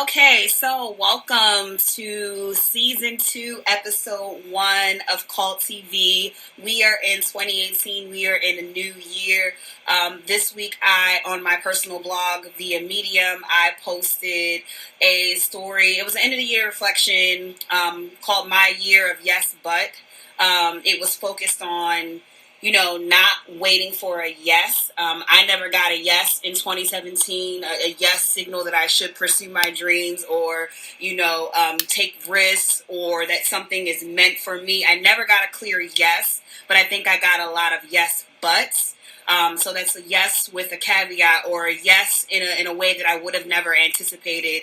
Okay, so welcome to season 2, episode 1 of CultTV. We are in 2018. We are in a new year. This week, on my personal blog via Medium, I posted a story. It was an end of the year reflection called My Year of Yes But. It was focused on not waiting for a yes. I never got a yes in 2017, a yes signal that I should pursue my dreams or, take risks or that something is meant for me. I never got a clear yes, but I think I got a lot of yes buts. So that's a yes with a caveat or a yes in a way that I would have never anticipated.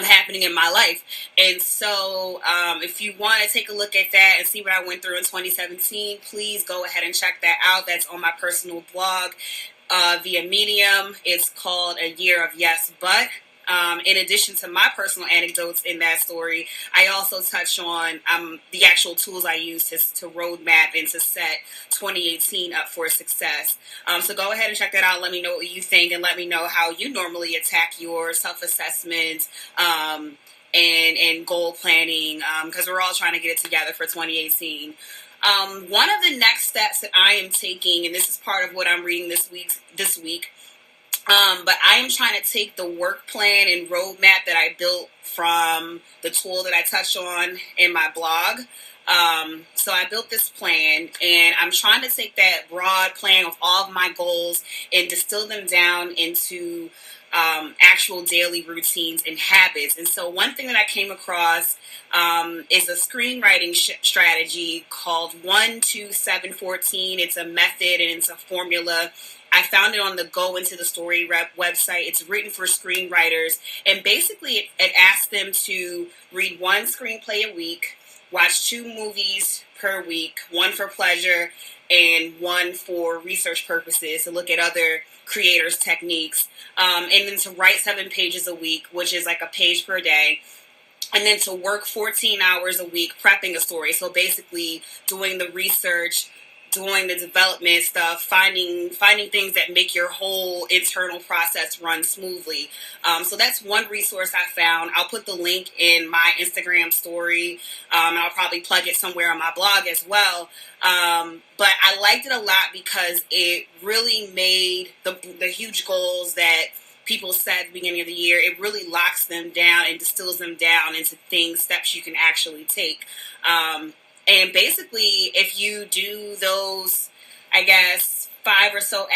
Happening in my life. And so if you want to take a look at that and see what I went through in 2017, please go ahead and check that out. That's on my personal blog via Medium. It's called A Year of Yes But. In addition to my personal anecdotes in that story, I also touch on the actual tools I use to roadmap and to set 2018 up for success. So go ahead and check that out. Let me know what you think and let me know how you normally attack your self-assessment and goal planning because we're all trying to get it together for 2018. One of the next steps that I am taking, and this is part of what I'm reading this week, but I am trying to take the work plan and roadmap that I built from the tool that I touched on in my blog. So I built this plan, and I'm trying to take that broad plan of all of my goals and distill them down into actual daily routines and habits. And so one thing that I came across is a screenwriting strategy called 1-2-7-14. It's a method and it's a formula. I found it on the Go Into the Story website. It's written for screenwriters. And basically, it asks them to read one screenplay a week, watch 2 movies per week, one for pleasure and one for research purposes to look at other creators' techniques, and then to write 7 pages a week, which is like a page per day. And then to work 14 hours a week prepping a story. So basically doing the research, doing the development stuff, finding things that make your whole internal process run smoothly. So that's one resource I found. I'll put the link in my Instagram story. I'll probably plug it somewhere on my blog as well. But I liked it a lot because it really made the huge goals that people set at the beginning of the year, it really locks them down and distills them down into steps you can actually take. And basically, if you do those, I guess, 4 to 5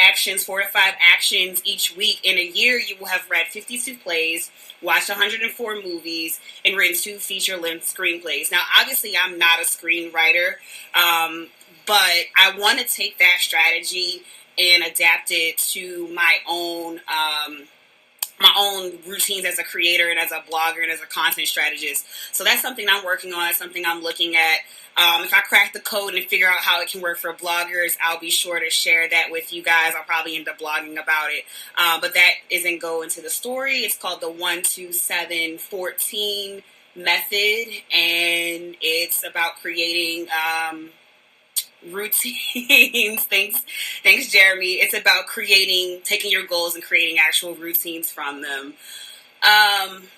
actions each week in a year, you will have read 52 plays, watched 104 movies, and written 2 feature-length screenplays. Now, obviously, I'm not a screenwriter, but I want to take that strategy and adapt it to my own routines as a creator and as a blogger and as a content strategist. So that's something I'm working on. It's something I'm looking at. If I crack the code and figure out how it can work for bloggers, I'll be sure to share that with you guys. I'll probably end up blogging about it. But that isn't Go Into the Story. It's called the 1-2-7-14 method, and it's about creating routines. Thanks, Jeremy. It's about taking your goals and creating actual routines from them.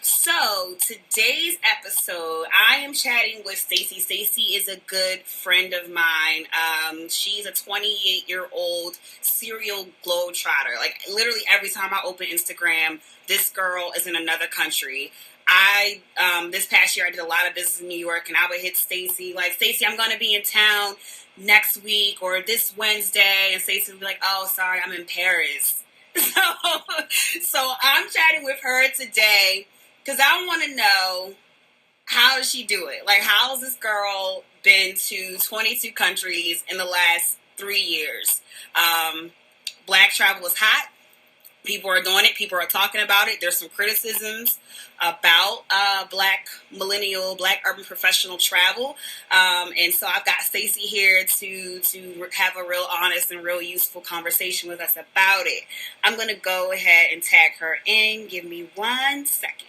So today's episode, I am chatting with Stacey. Stacey is a good friend of mine. She's a 28-year-old serial globetrotter. Like literally every time I open Instagram, this girl is in another country. This past year I did a lot of business in New York, and I would hit Stacey like, Stacey, I'm going to be in town next week or this Wednesday, and Stacey would be like, oh, sorry, I'm in Paris. So I'm chatting with her today because I want to know, how does she do it? Like, how has this girl been to 22 countries in the last 3 years? Black travel is hot. People are doing it. People are talking about it. There's some criticisms about Black urban professional travel. And so I've got Stacey here to have a real honest and real useful conversation with us about it. I'm going to go ahead and tag her in. Give me 1 second.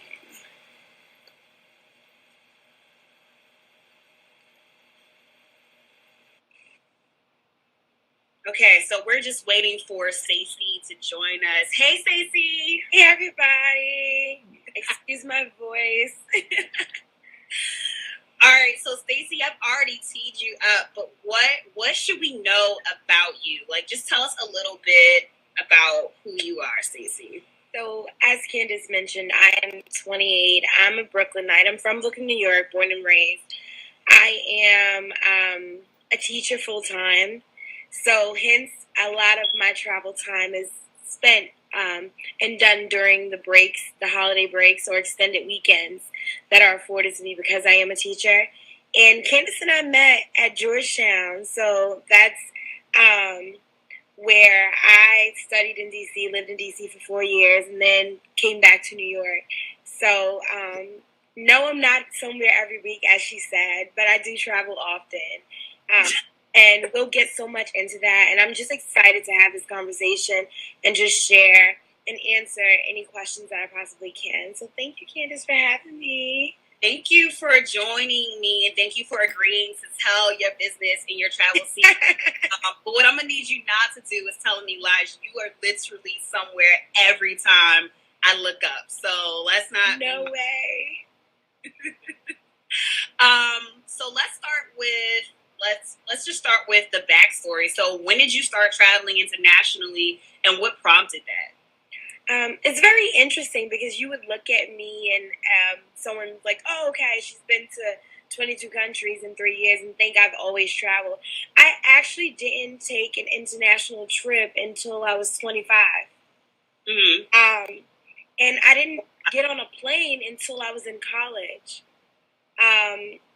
Okay, so we're just waiting for Stacey to join us. Hey, Stacey. Hey, everybody. Excuse my voice. All right, so Stacey, I've already teed you up, but what should we know about you? Like, just tell us a little bit about who you are, Stacey. So, as Candace mentioned, I am 28. I'm a Brooklynite. I'm from Brooklyn, New York, born and raised. I am a teacher full time, so hence a lot of my travel time is spent and done during the breaks, the holiday breaks, or extended weekends that are afforded to me because I am a teacher. And Candace and I met at Georgetown, so that's where I studied in D.C., lived in D.C. for 4 years, and then came back to New York. So, no, I'm not somewhere every week, as she said, but I do travel often. And we'll get so much into that. And I'm just excited to have this conversation and just share and answer any questions that I possibly can. So thank you, Candace, for having me. Thank you for joining me, and thank you for agreeing to tell your business and your travel secret. But what I'm going to need you not to do is telling me lies. You are literally somewhere every time I look up. So let's not... No way. So let's just start with the backstory. So when did you start traveling internationally, and what prompted that? It's very interesting because you would look at me and someone's like, oh, okay, she's been to 22 countries in 3 years and think I've always traveled. I actually didn't take an international trip until I was 25. Mm-hmm. And I didn't get on a plane until I was in college.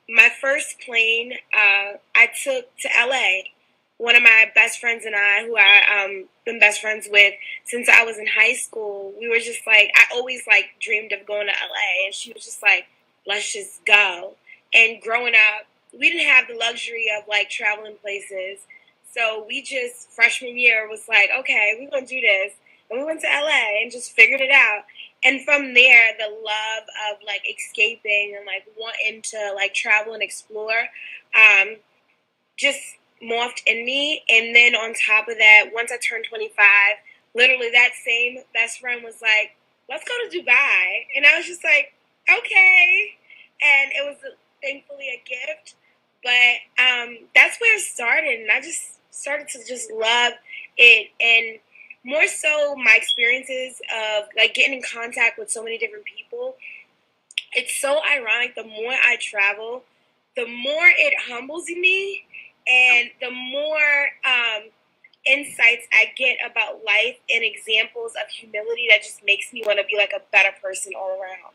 My first plane I took to LA. One of my best friends and I, who I've been best friends with since I was in high school, we were just like, I always like dreamed of going to LA, and she was just like, let's just go. And growing up, we didn't have the luxury of like traveling places, so we just freshman year was like, okay, we're gonna do this, and we went to LA and just figured it out. And from there, the love of like escaping and like wanting to like travel and explore, just morphed in me. And then on top of that, once I turned 25, literally that same best friend was like, let's go to Dubai. And I was just like, okay. And it was thankfully a gift. But that's where it started. And I just started to just love it. And more so my experiences of like getting in contact with so many different people. It's so ironic. The more I travel, the more it humbles me, and the more insights I get about life and examples of humility that just makes me want to be like a better person all around.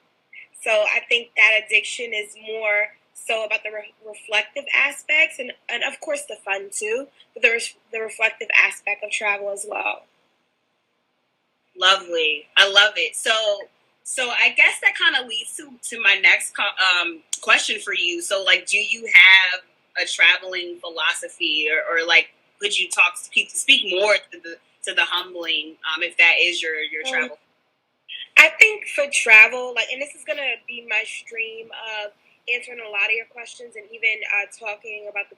So I think that addiction is more so about the reflective aspects, and of course the fun too, but the reflective aspect of travel as well. Lovely. I love it. So I guess that kind of leads to my next question for you. So, like, do you have a traveling philosophy, or like, could you speak more to the humbling, if that is your travel? I think for travel, like, and this is gonna be my stream of answering a lot of your questions, and even talking about the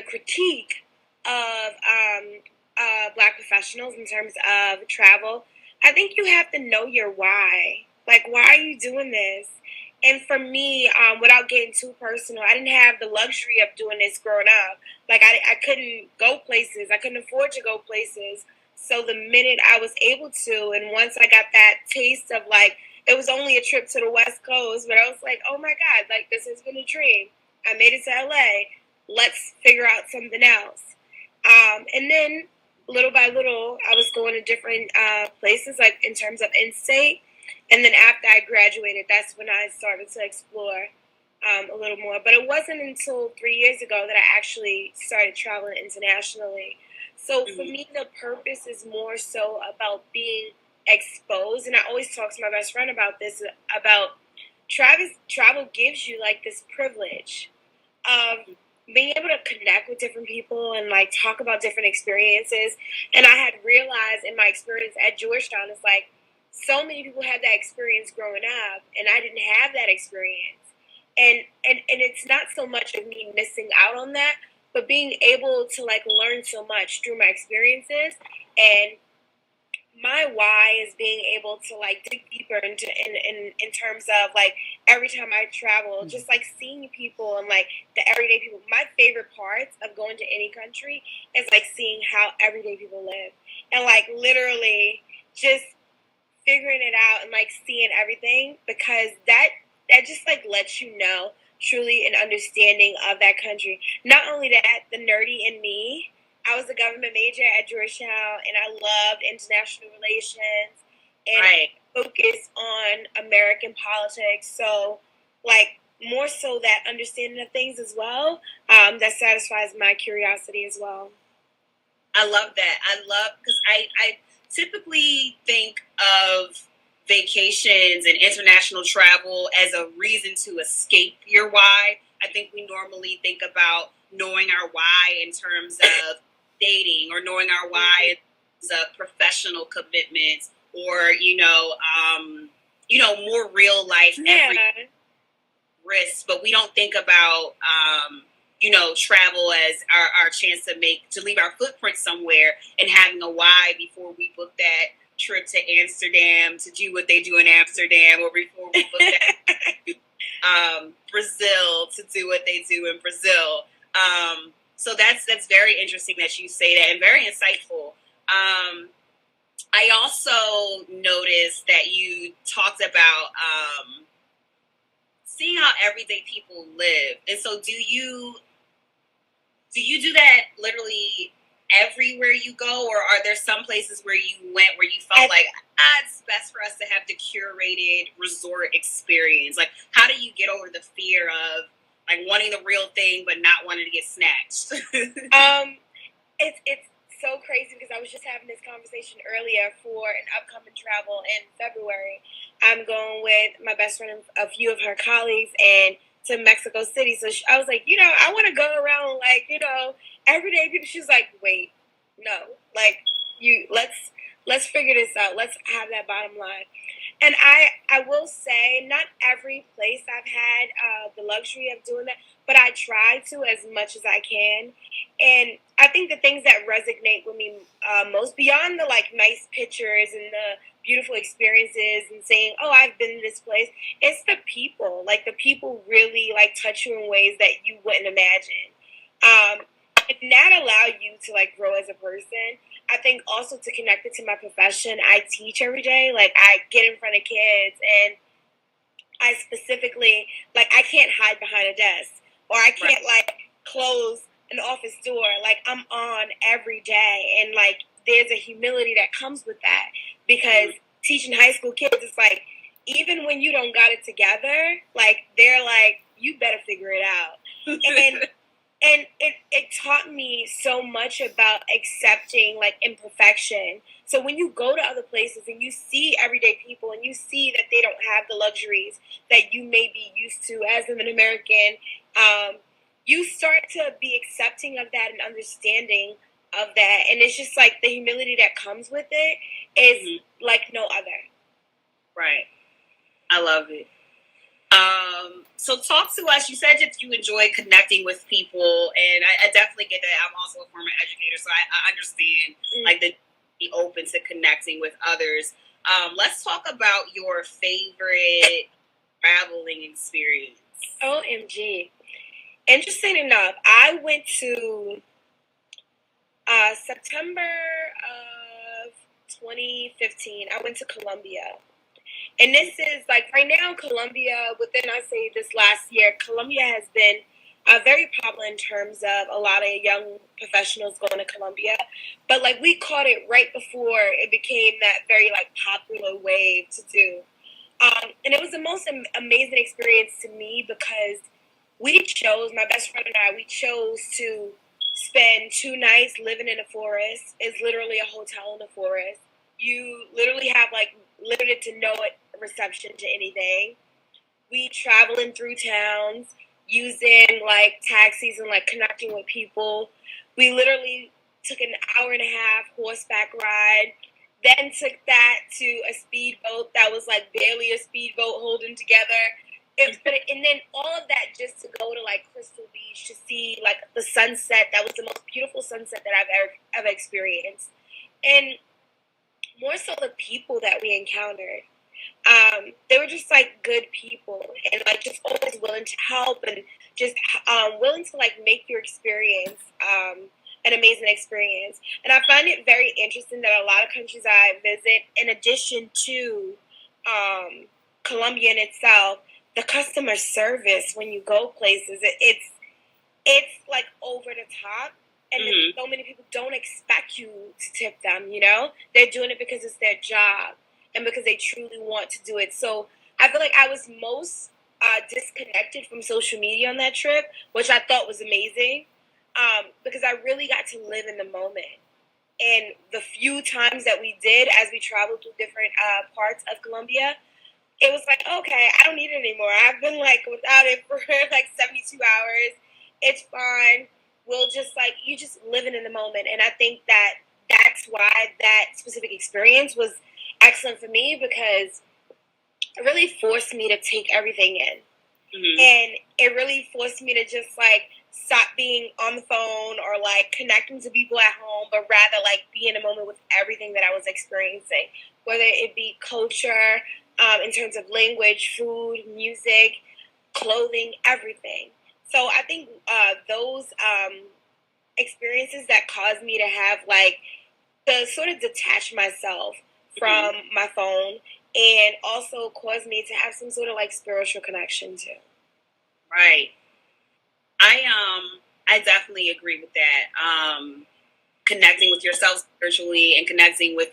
critique of Black professionals in terms of travel. I think you have to know your why. Like, why are you doing this? And for me, without getting too personal, I didn't have the luxury of doing this growing up. Like, I couldn't go places. I couldn't afford to go places. So the minute I was able to, and once I got that taste of, like, it was only a trip to the West Coast, but I was like, oh my God, like, this has been a dream. I made it to LA. Let's figure out something else. And then little by little, I was going to different places, like in terms of in-state. And then after I graduated, that's when I started to explore a little more. But it wasn't until 3 years ago that I actually started traveling internationally. So for me, the purpose is more so about being exposed. And I always talk to my best friend about this, about travel gives you like this privilege of being able to connect with different people and like talk about different experiences. And I had realized in my experience at Georgetown, it's like so many people had that experience growing up, and I didn't have that experience. And it's not so much of me missing out on that, but being able to like learn so much through my experiences. And my my why is being able to like dig deeper into in terms of like every time I travel, just like seeing people and like the everyday people. My favorite parts of going to any country is like seeing how everyday people live and like literally just figuring it out and like seeing everything, because that just like lets you know truly an understanding of that country. Not only that, the nerdy in me, I was a government major at Georgetown and I loved international relations and Right. focus on American politics. So like more so that understanding of things as well, that satisfies my curiosity as well. I love that. I love, because I typically think of vacations and international travel as a reason to escape your why. I think we normally think about knowing our why in terms of dating, or knowing our why in terms of professional commitments, or more real life every risks. But we don't think about travel as our chance to leave our footprint somewhere, and having a why before we book that trip to Amsterdam to do what they do in Amsterdam, or before we book that Brazil to do what they do in Brazil. So that's very interesting that you say that, and very insightful. I also noticed that you talked about seeing how everyday people live. And so do you do that literally everywhere you go, or are there some places where you went where you felt like it's best for us to have the curated resort experience? Like, how do you get over the fear of like wanting the real thing but not wanting to get snatched? It's so crazy, because I was just having this conversation earlier for an upcoming travel in February. I'm going with my best friend and a few of her colleagues and to Mexico City. So I was like, I want to go around like, everyday people. She's like, wait, no, like let's figure this out. Let's have that bottom line. And I will say, not every place I've had the luxury of doing that, but I try to as much as I can. And I think the things that resonate with me most, beyond the like nice pictures and the beautiful experiences and saying, oh, I've been to this place, it's the people. Like the people really like touch you in ways that you wouldn't imagine. And that allow you to like grow as a person. I think also to connect it to my profession, I teach every day. Like I get in front of kids and I specifically, like I can't hide behind a desk, or I can't like close an office door. Like I'm on every day, and like there's a humility that comes with that, because teaching high school kids, it's like even when you don't got it together, like they're like, you better figure it out. And it taught me so much about accepting like imperfection. So when you go to other places and you see everyday people and you see that they don't have the luxuries that you may be used to as an American, you start to be accepting of that and understanding of that. And it's just like the humility that comes with it is like no other. Right. I love it. So talk to us. You said that you enjoy connecting with people, and I definitely get that. I'm also a former educator, so I understand like the be open to connecting with others. Let's talk about your favorite traveling experience. OMG. Interesting enough, I went to September of 2015. I went to Colombia. And this is like right now, Colombia, within I say this last year, Colombia has been very popular in terms of a lot of young professionals going to Colombia. But like we caught it right before it became that very like popular wave to do. And it was the most amazing experience to me, because we chose, my best friend and I, we chose to spend 2 nights living in a forest. It's literally a hotel in the forest. You literally have like limited to no reception to anything. We traveling through towns, using like taxis and like connecting with people. We literally took an hour and a half horseback ride, then took that to a speedboat that was like barely a speedboat holding together. And then all of that just to go to like Crystal Beach to see like the sunset. That was the most beautiful sunset that I've ever experienced. And more so the people that we encountered. They were just like good people and like just always willing to help and just willing to like make your experience an amazing experience. And I find it very interesting that a lot of countries I visit, in addition to Colombia in itself, the customer service when you go places, it's like over the top. And so many people don't expect you to tip them, you know? They're doing it because it's their job and because they truly want to do it. So I feel like I was most disconnected from social media on that trip, which I thought was amazing, because I really got to live in the moment. And the few times that we did as we traveled through different parts of Colombia, it was like, okay, I don't need it anymore. I've been like without it for like 72 hours. It's fine. We'll just like, you just living in the moment. And I think that that's why that specific experience was excellent for me, because it really forced me to take everything in. And it really forced me to just like stop being on the phone or like connecting to people at home, but rather like be in a moment with everything that I was experiencing, whether it be culture, in terms of language, food, music, clothing, everything. So I think those experiences that caused me to have like to sort of detach myself from my phone, and also caused me to have some sort of like spiritual connection too. Right. I definitely agree with that. Connecting with yourself spiritually and connecting with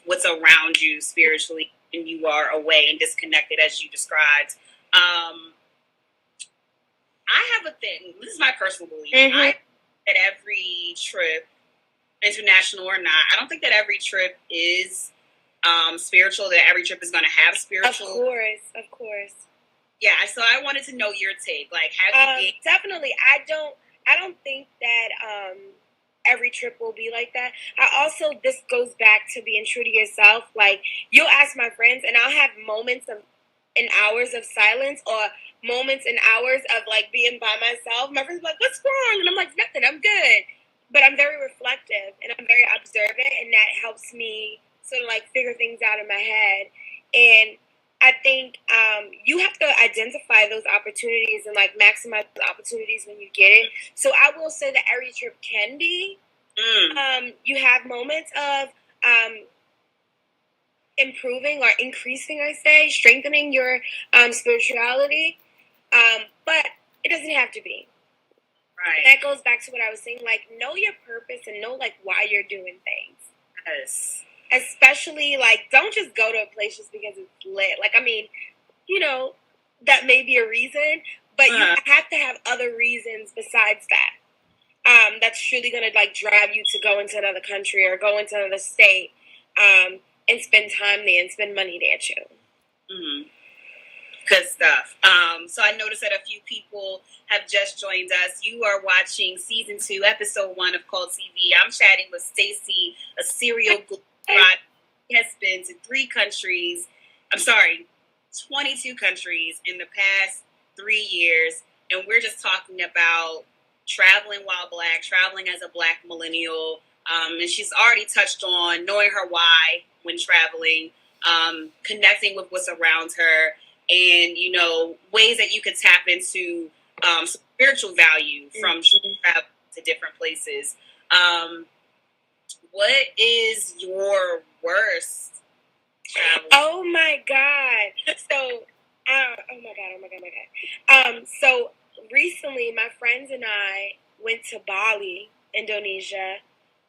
what's around you spiritually, and you are away and disconnected as you described. I have a thing. This is my personal belief. I that every trip, international or not, I don't think that every trip is spiritual. That every trip is going to have spiritual. Of course. Yeah. So I wanted to know your take. Like, have you definitely? I don't think that every trip will be like that. This goes back to being true to yourself. Like, you'll ask my friends, and I'll have moments of in hours of silence, or moments in hours of like being by myself. My friends are like, "What's wrong?" And I'm like, "Nothing. I'm good." But I'm very reflective and I'm very observant, and that helps me sort of like figure things out in my head. And I think you have to identify those opportunities and like maximize the opportunities when you get it. So I will say that every trip can be. You have moments of improving or increasing, I say, strengthening your spirituality, but it doesn't have to be. Right. That goes back to what I was saying, like, know your purpose and know like why you're doing things. Yes. Especially like, don't just go to a place just because it's lit. Like, I mean, you know, that may be a reason, but you have to have other reasons besides that. That's truly gonna like drive you to go into another country or go into another state, and spend time there and spend money there too. Good stuff. So I noticed that a few people have just joined us. You are watching season 2, episode 1 of CultTV. I'm chatting with Stacey, a serial globetrotter. She has been to 22 countries in the past 3 years. And we're just talking about traveling while Black, traveling as a Black millennial. And she's already touched on knowing her why when traveling, connecting with what's around her, and, you know, ways that you could tap into spiritual value from travel to different places. What is your worst travel? Oh my God. So, so recently my friends and I went to Bali, Indonesia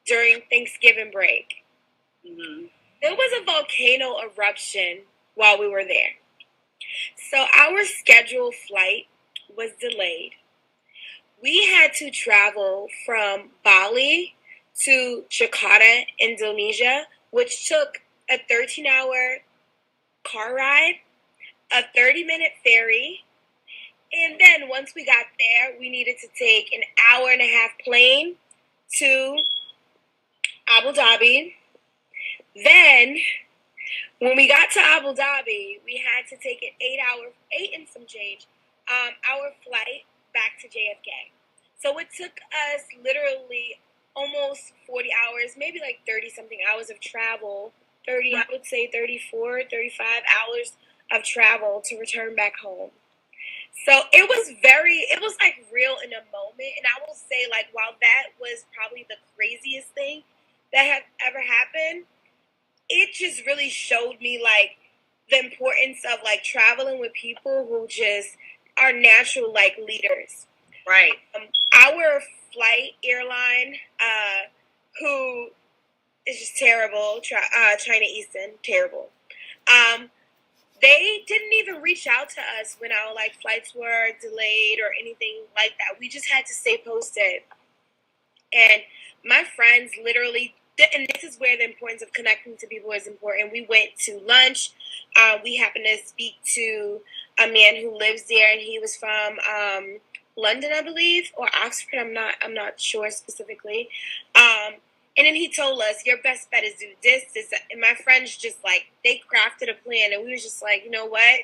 during Thanksgiving break. There was a volcano eruption while we were there. So our scheduled flight was delayed. We had to travel from Bali to Jakarta, Indonesia, which took a 13-hour car ride, a 30-minute ferry, and then once we got there, we needed to take an hour and a half plane to Abu Dhabi. Then, when we got to Abu Dhabi, we had to take an 8 and some change, hour flight back to JFK. So it took us literally almost 40 hours, maybe like 30 something hours of travel 30, I would say 34, 35 hours of travel to return back home. So it was like real in a moment. And I will say, like, while that was probably the craziest thing that had ever happened, it just really showed me, like, the importance of, like, traveling with people who just are natural, like, leaders. Right. Our flight airline, who is just terrible, China Eastern, terrible. They didn't even reach out to us when our, like, flights were delayed or anything like that. We just had to stay posted. And my friends literally, and this is where the importance of connecting to people is important. We went to lunch. We happened to speak to a man who lives there, and he was from London, I believe, or Oxford. I'm not sure specifically. And then he told us, your best bet is do this. And my friends just, like, they crafted a plan. And we were just like, you know what?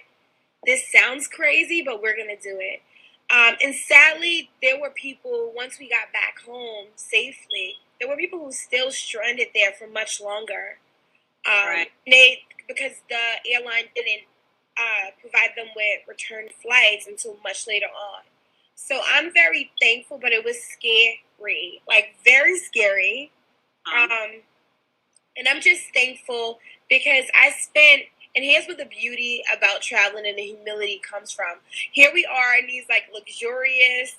This sounds crazy, but we're going to do it. And sadly, there were people, once we got back home safely, there were people who still stranded there for much longer. Right. Because the airline didn't provide them with return flights until much later on. So I'm very thankful, but it was scary, like, very scary. And I'm just thankful because and here's where the beauty about traveling and the humility comes from. Here we are in these, like, luxurious,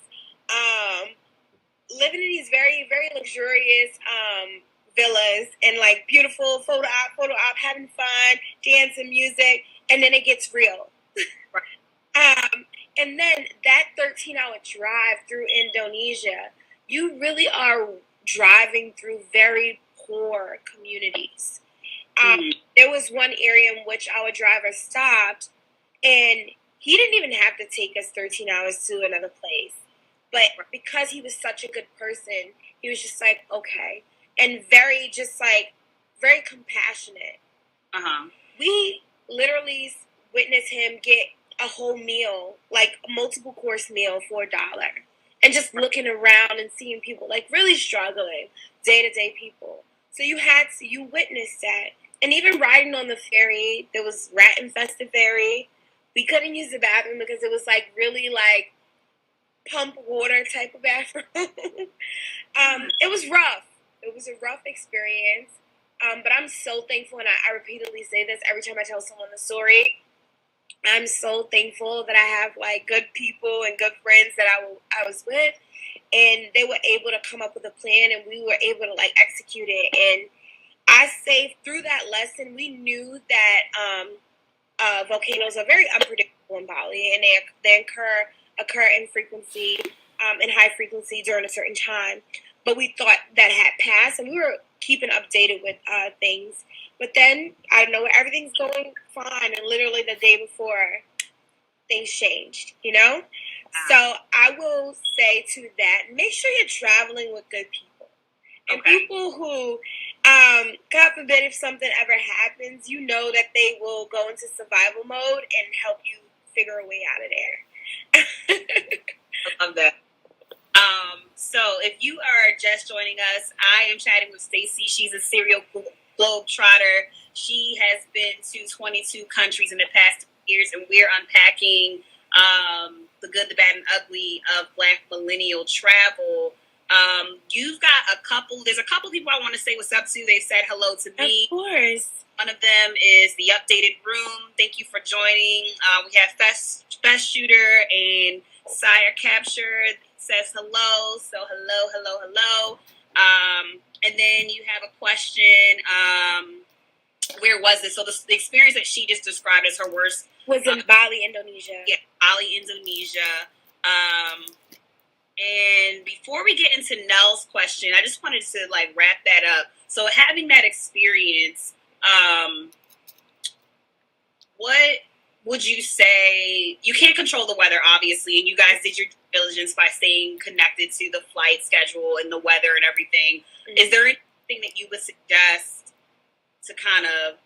living in these very, very luxurious villas and, like, beautiful photo op, having fun, dancing, music, and then it gets real. And then that 13-hour drive through Indonesia, you really are driving through very poor communities. There was one area in which our driver stopped, and he didn't even have to take us 13 hours to another place. But because he was such a good person, he was just like, okay. And very, just, like, very compassionate. We literally witnessed him get a whole meal, like a multiple course meal, for $1. And just looking around and seeing people, like, really struggling, day-to-day people. So you witnessed that. And even riding on the ferry, there was rat-infested ferry. We couldn't use the bathroom because it was, like, really, like, pump water type of bathroom. It was rough. It was a rough experience. But I'm so thankful, and I repeatedly say this every time I tell someone the story. I'm so thankful that I have, like, good people and good friends that I was with, and they were able to come up with a plan, and we were able to, like, execute it. And I say through that lesson, we knew that volcanoes are very unpredictable in Bali, and they occur in frequency, in high frequency during a certain time. But we thought that had passed, and we were keeping updated with things. But then, I don't know, everything's going fine, and literally the day before, things changed, you know? So I will say to that, make sure you're traveling with good people. And people who, God forbid, if something ever happens, you know that they will go into survival mode and help you figure a way out of there. I love that. So if you are just joining us, I am chatting with Stacey. She's a serial globetrotter. She has been to 22 countries in the past 2 years, and we're unpacking the good, the bad, and ugly of Black millennial travel. There's a couple people I want to say what's up to. They said hello to me. Of course. One of them is the Updated Room. Thank you for joining. We have Best Shooter and Sire Capture says hello. So hello. And then you have a question. Where was it? So the experience that she just described as her worst was in Bali, Indonesia. Yeah, Bali, Indonesia. And before we get into Nell's question, I just wanted to, like, wrap that up. So having that experience, what would you say? You can't control the weather, obviously, and you guys did your due diligence by staying connected to the flight schedule and the weather and everything. Mm-hmm. Is there anything that you would suggest to kind of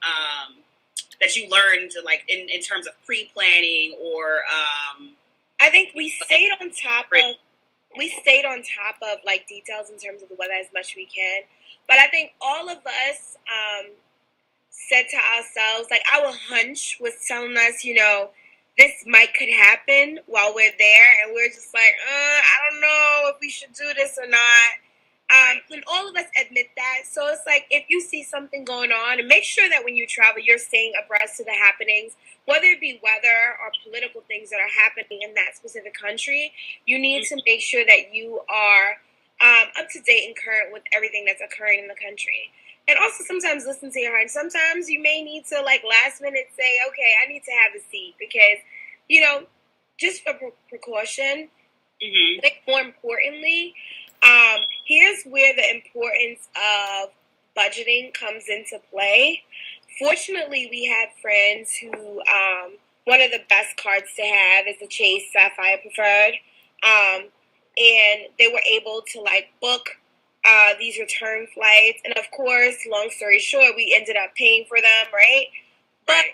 that you learned to, like, in terms of pre-planning or? I think we stayed on top of like details in terms of the weather as much as we can. But I think all of us said to ourselves, like our hunch was telling us, you know, this could happen while we're there, and we're just like, I don't know if we should do this or not. And all of us admit that. So it's like, if you see something going on, and make sure that when you travel, you're staying abreast of the happenings, whether it be weather or political things that are happening in that specific country. You need to make sure that you are up to date and current with everything that's occurring in the country. And also sometimes listen to your heart. Sometimes you may need to, like, last minute say, okay, I need to have a seat because, you know, just for precaution. I think more importantly, here's where the importance of budgeting comes into play. Fortunately, we have friends who, one of the best cards to have is the Chase Sapphire Preferred. And they were able to, like, book these return flights. And of course, long story short, we ended up paying for them, right? But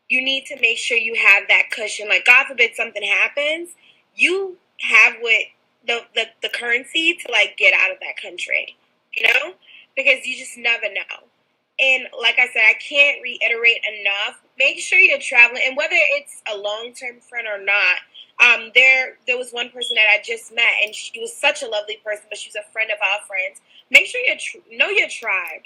you need to make sure you have that cushion. Like, God forbid something happens, you have what the currency to, like, get out of that country, you know? Because you just never know. And like I said, I can't reiterate enough. Make sure you're traveling, and whether it's a long-term friend or not, there was one person that I just met, and she was such a lovely person, but she was a friend of our friends. Make sure you know your tribe.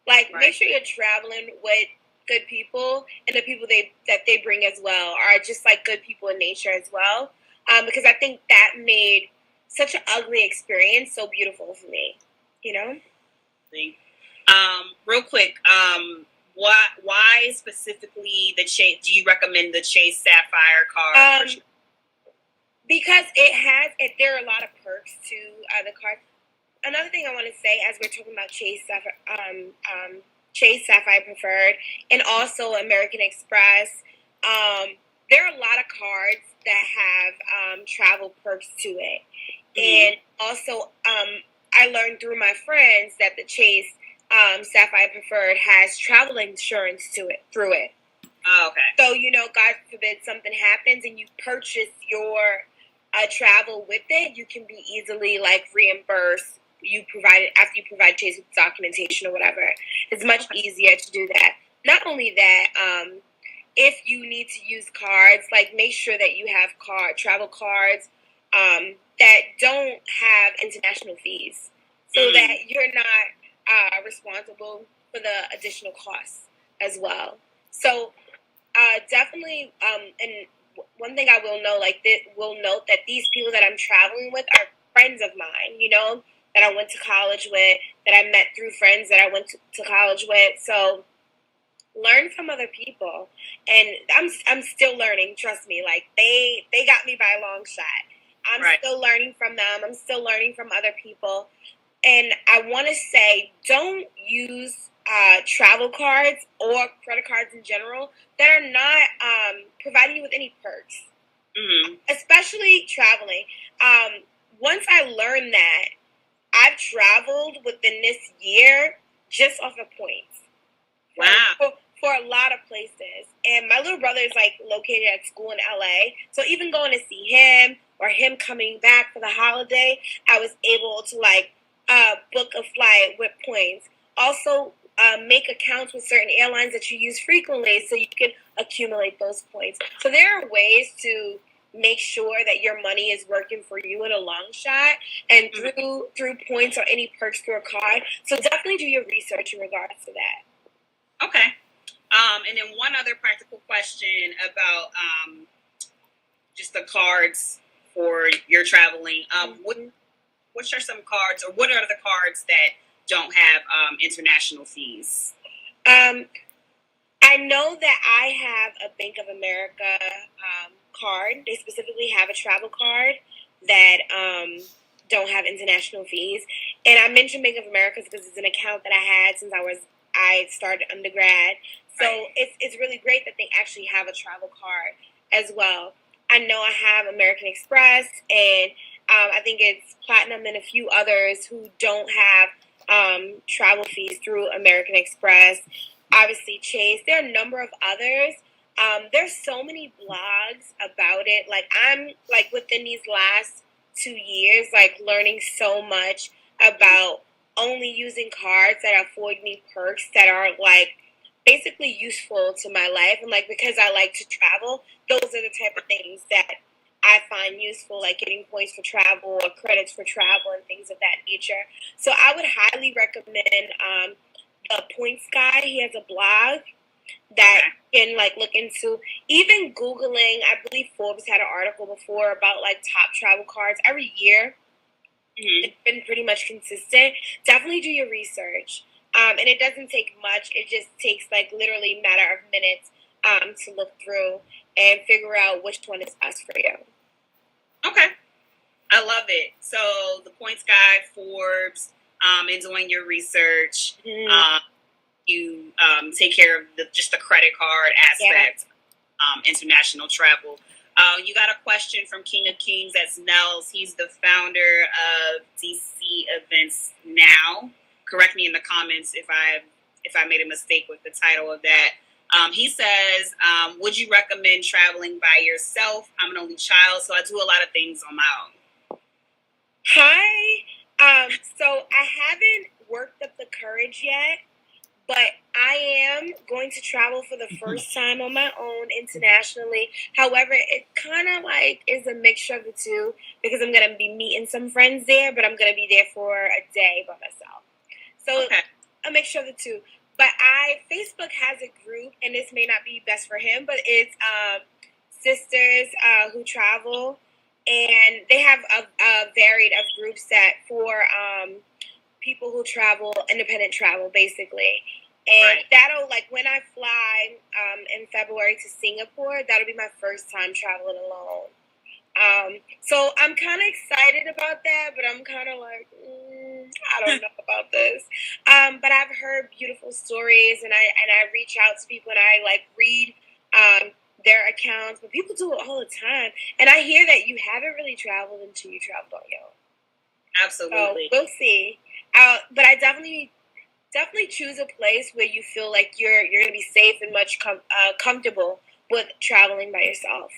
Like, make sure you're traveling with good people, and the people that they bring as well are just like good people in nature as well. Because I think that made such an ugly experience so beautiful for me. You know. Real quick, why specifically the Chase? Do you recommend the Chase Sapphire card? Because there are a lot of perks to the card. Another thing I want to say, as we're talking about Chase Sapphire Preferred, and also American Express, there are a lot of cards that have travel perks to it. And also, I learned through my friends that the Chase Sapphire Preferred has travel insurance through it. Oh, okay. So, you know, God forbid something happens and you purchase your travel with it, you can be easily, like, reimbursed. After you provide Chase with documentation or whatever. It's much easier to do that. Not only that, if you need to use cards, like, make sure that you have travel cards that don't have international fees, so that you're not responsible for the additional costs as well. So definitely, and one thing I will note that these people that I'm traveling with are friends of mine, you know, that I went to college with, that I met through friends that I went to college with. So learn from other people, and I'm still learning. Trust me, like they got me by a long shot. I'm still learning from them. I'm still learning from other people, and I want to say, don't use travel cards or credit cards in general that are not providing you with any perks, especially traveling. Once I learned that, I've traveled within this year just off of points. Wow. For a lot of places. And my little brother is, like, located at school in LA. So even going to see him or him coming back for the holiday, I was able to, like, book a flight with points. Also, make accounts with certain airlines that you use frequently so you can accumulate those points. So there are ways to make sure that your money is working for you in a long shot, and through points or any perks through a card. So definitely do your research in regards to that. Okay. And then one other practical question about just the cards for your traveling. What are some cards, or what are the cards that don't have international fees? I know that I have a Bank of America card. They specifically have a travel card that don't have international fees. And I mentioned Bank of America because it's an account that I had since I started undergrad. So it's really great that they actually have a travel card as well. I know I have American Express, and I think it's Platinum and a few others who don't have travel fees through American Express. Obviously, Chase. There are a number of others. There's so many blogs about it. Like, I'm, like, within these last 2 years, like, learning so much about only using cards that afford me perks that are, like, basically useful to my life. And like, because I like to travel, those are the type of things that I find useful, like getting points for travel or credits for travel and things of that nature. So I would highly recommend the Points Guy. He has a blog that you can like look into. Even Googling, I believe Forbes had an article before about like top travel cards every year. It's been pretty much consistent. Definitely do your research. And it doesn't take much. It just takes like literally a matter of minutes to look through and figure out which one is best for you. Okay. I love it. So the Points Guy, Forbes, and doing your research. You take care of just the credit card aspect, international travel. You got a question from King of Kings. That's Nels. He's the founder of DC Events Now. Correct me in the comments if I made a mistake with the title of that. He says, would you recommend traveling by yourself? I'm an only child, so I do a lot of things on my own. Hi. So I haven't worked up the courage yet, but I am going to travel for the first time on my own internationally. However, it kind of like is a mixture of the two because I'm going to be meeting some friends there, but I'm going to be there for a day by myself. So a mixture of the two. But Facebook has a group, and this may not be best for him, but it's sisters who travel, and they have a varied of groups that for people who travel, independent travel, basically. And that'll, like, when I fly in February to Singapore, that'll be my first time traveling alone. So I'm kind of excited about that, but I'm kind of like, I don't know about this. But I've heard beautiful stories, and I reach out to people, and I like read their accounts. But people do it all the time, and I hear that you haven't really traveled until you traveled on your own. Absolutely. So we'll see. But I definitely choose a place where you feel like you're going to be safe and much comfortable with traveling by yourself.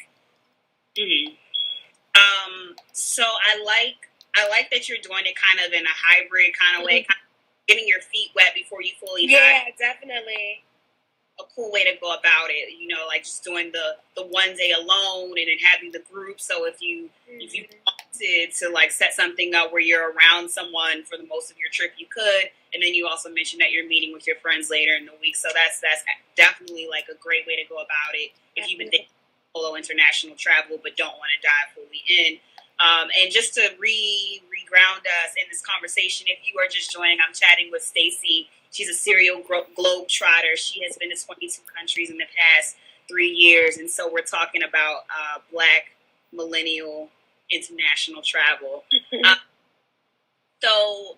So I like that you're doing it kind of in a hybrid kind of way, kind of getting your feet wet before you fully dive. Yeah, definitely. A cool way to go about it, like just doing the one day alone and then having the group. So if you wanted to like set something up where you're around someone for the most of your trip, you could. And then you also mentioned that you're meeting with your friends later in the week. So that's definitely like a great way to go about it. If you've been thinking solo international travel but don't want to dive fully in. And just to re-ground us in this conversation, if you are just joining, I'm chatting with Stacey. She's a serial globe trotter. She has been to 22 countries in the past 3 years. And so we're talking about Black millennial international travel. So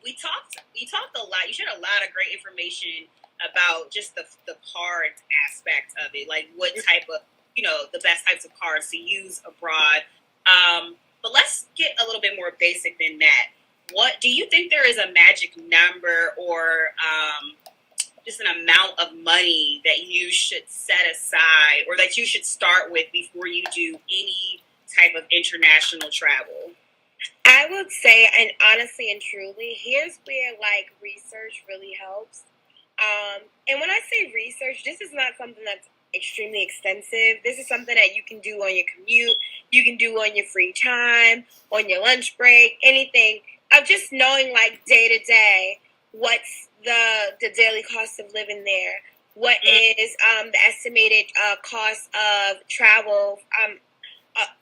we talked a lot. You shared a lot of great information about just the cards aspect of it, like what type of, the best types of cards to use abroad. But let's get a little bit more basic than that. What do you think there is a magic number or just an amount of money that you should set aside or that you should start with before you do any type of international travel? I would say, and honestly and truly, here's where like research really helps. And when I say research, this is not something that's extremely extensive. This is something that you can do on your commute, you can do on your free time, on your lunch break, anything. Of just knowing like day to day what's the daily cost of living there, what is the estimated cost of travel,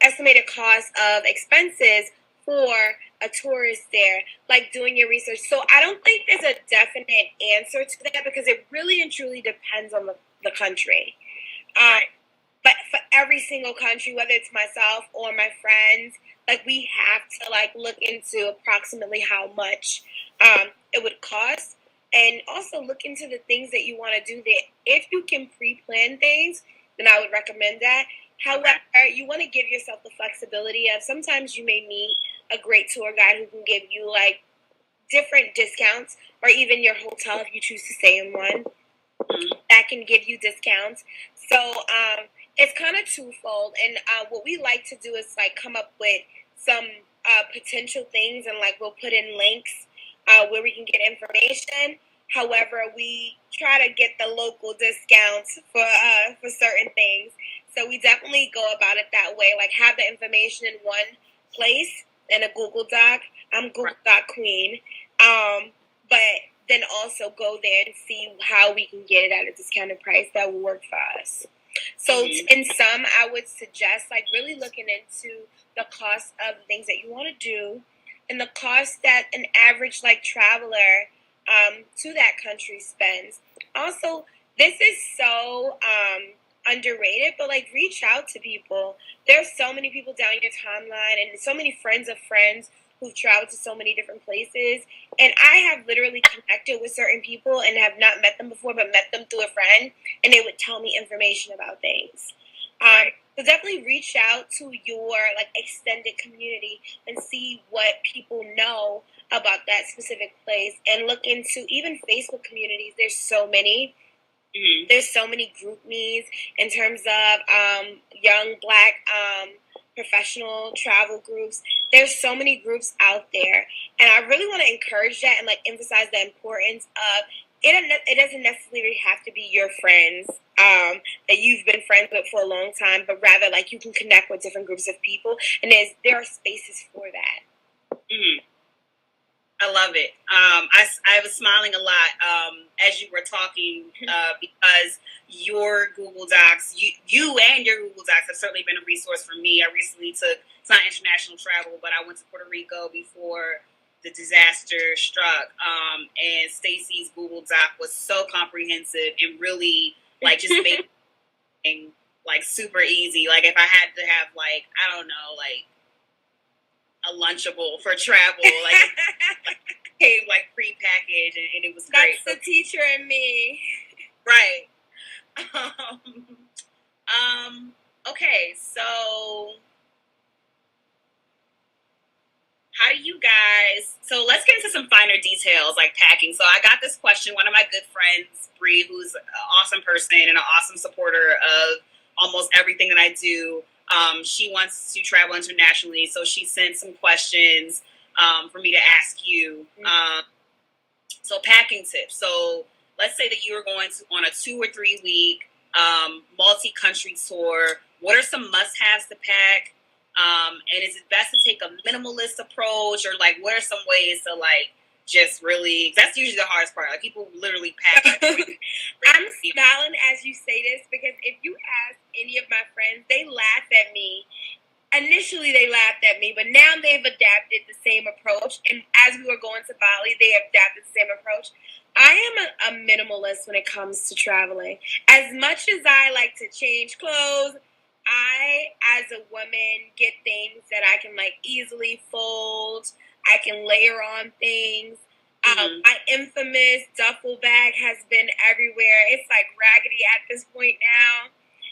estimated cost of expenses for a tourist there, like doing your research. So I don't think there's a definite answer to that because it really and truly depends on the country. But for every single country, whether it's myself or my friends, like we have to like look into approximately how much it would cost, and also look into the things that you want to do there. If you can pre-plan things, then I would recommend that. However, you want to give yourself the flexibility of sometimes you may meet a great tour guide who can give you like different discounts, or even your hotel if you choose to stay in one that can give you discounts. So it's kind of twofold, and what we like to do is like come up with some potential things, and like we'll put in links where we can get information. However, we try to get the local discounts for certain things. So we definitely go about it that way. Like have the information in one place in a Google Doc. I'm Google Doc queen. But then also go there and see how we can get it at a discounted price that will work for us. So in sum, I would suggest like really looking into the cost of the things that you want to do and the cost that an average like traveler to that country spends. Also, this is so underrated, but like reach out to people. There's so many people down your timeline and so many friends of friends who've traveled to so many different places. And I have literally connected with certain people and have not met them before, but met them through a friend, and they would tell me information about things. So definitely reach out to your like extended community and see what people know about that specific place, and look into even Facebook communities. There's so many. There's so many group needs in terms of young Black professional travel groups. There's so many groups out there, and I really want to encourage that and like emphasize the importance of it. It doesn't necessarily have to be your friends that you've been friends with for a long time, but rather like you can connect with different groups of people, and there are spaces for that. I love it. I was smiling a lot as you were talking because your Google Docs, you and your Google Docs have certainly been a resource for me. I recently took, it's not international travel, but I went to Puerto Rico before the disaster struck. And Stacey's Google Doc was so comprehensive and really like just made it like super easy. Like if I had to have like, I don't know, like a Lunchable for travel, like came like pre-packaged, and it was great. That's the teacher in me, right? Okay, so how do you guys? So let's get into some finer details, like packing. So I got this question. One of my good friends, Bree, who's an awesome person and an awesome supporter of almost everything that I do. She wants to travel internationally, so she sent some questions for me to ask you. So packing tips. So let's say that you were going on a 2 or 3 week multi-country tour. What are some must-haves to pack? And is it best to take a minimalist approach, or like what are some ways to like just really? That's usually the hardest part. Like people literally pack. I'm smiling as you say this because if you ask any of my friends, they laugh at me. Initially, they laughed at me, but now they've adapted the same approach. And as we were going to Bali, they adapted the same approach. I am a minimalist when it comes to traveling. As much as I like to change clothes, I, as a woman, get things that I can like easily fold. I can layer on things. My infamous duffel bag has been everywhere. It's like raggedy at this point now.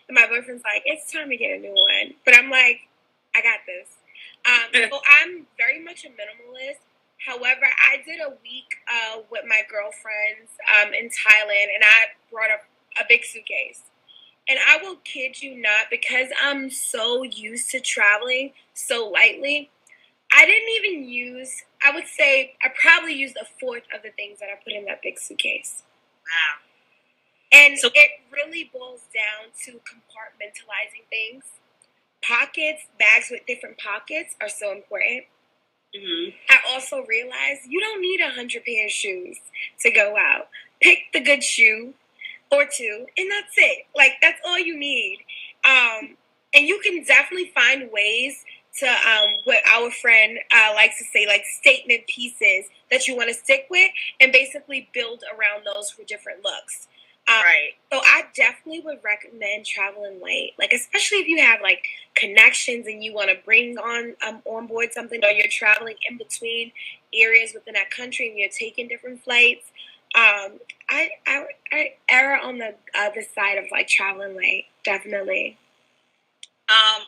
And my boyfriend's like, it's time to get a new one. But I'm like, I got this. So I'm very much a minimalist. However, I did a week with my girlfriends in Thailand, and I brought a big suitcase. And I will kid you not, because I'm so used to traveling so lightly, I didn't even use, I would say, I probably used a fourth of the things that I put in that big suitcase. Wow. And so it really boils down to compartmentalizing things. Pockets, bags with different pockets are so important. I also realized you don't need 100 pair of shoes to go out. Pick the good shoe or two, and that's it. Like, that's all you need. And you can definitely find ways to, what our friend likes to say, like statement pieces that you want to stick with and basically build around those for different looks. Right. So I definitely would recommend traveling light, like especially if you have like connections and you want to bring on board something, or you're traveling in between areas within that country and you're taking different flights. I err on the other side of like traveling light, definitely.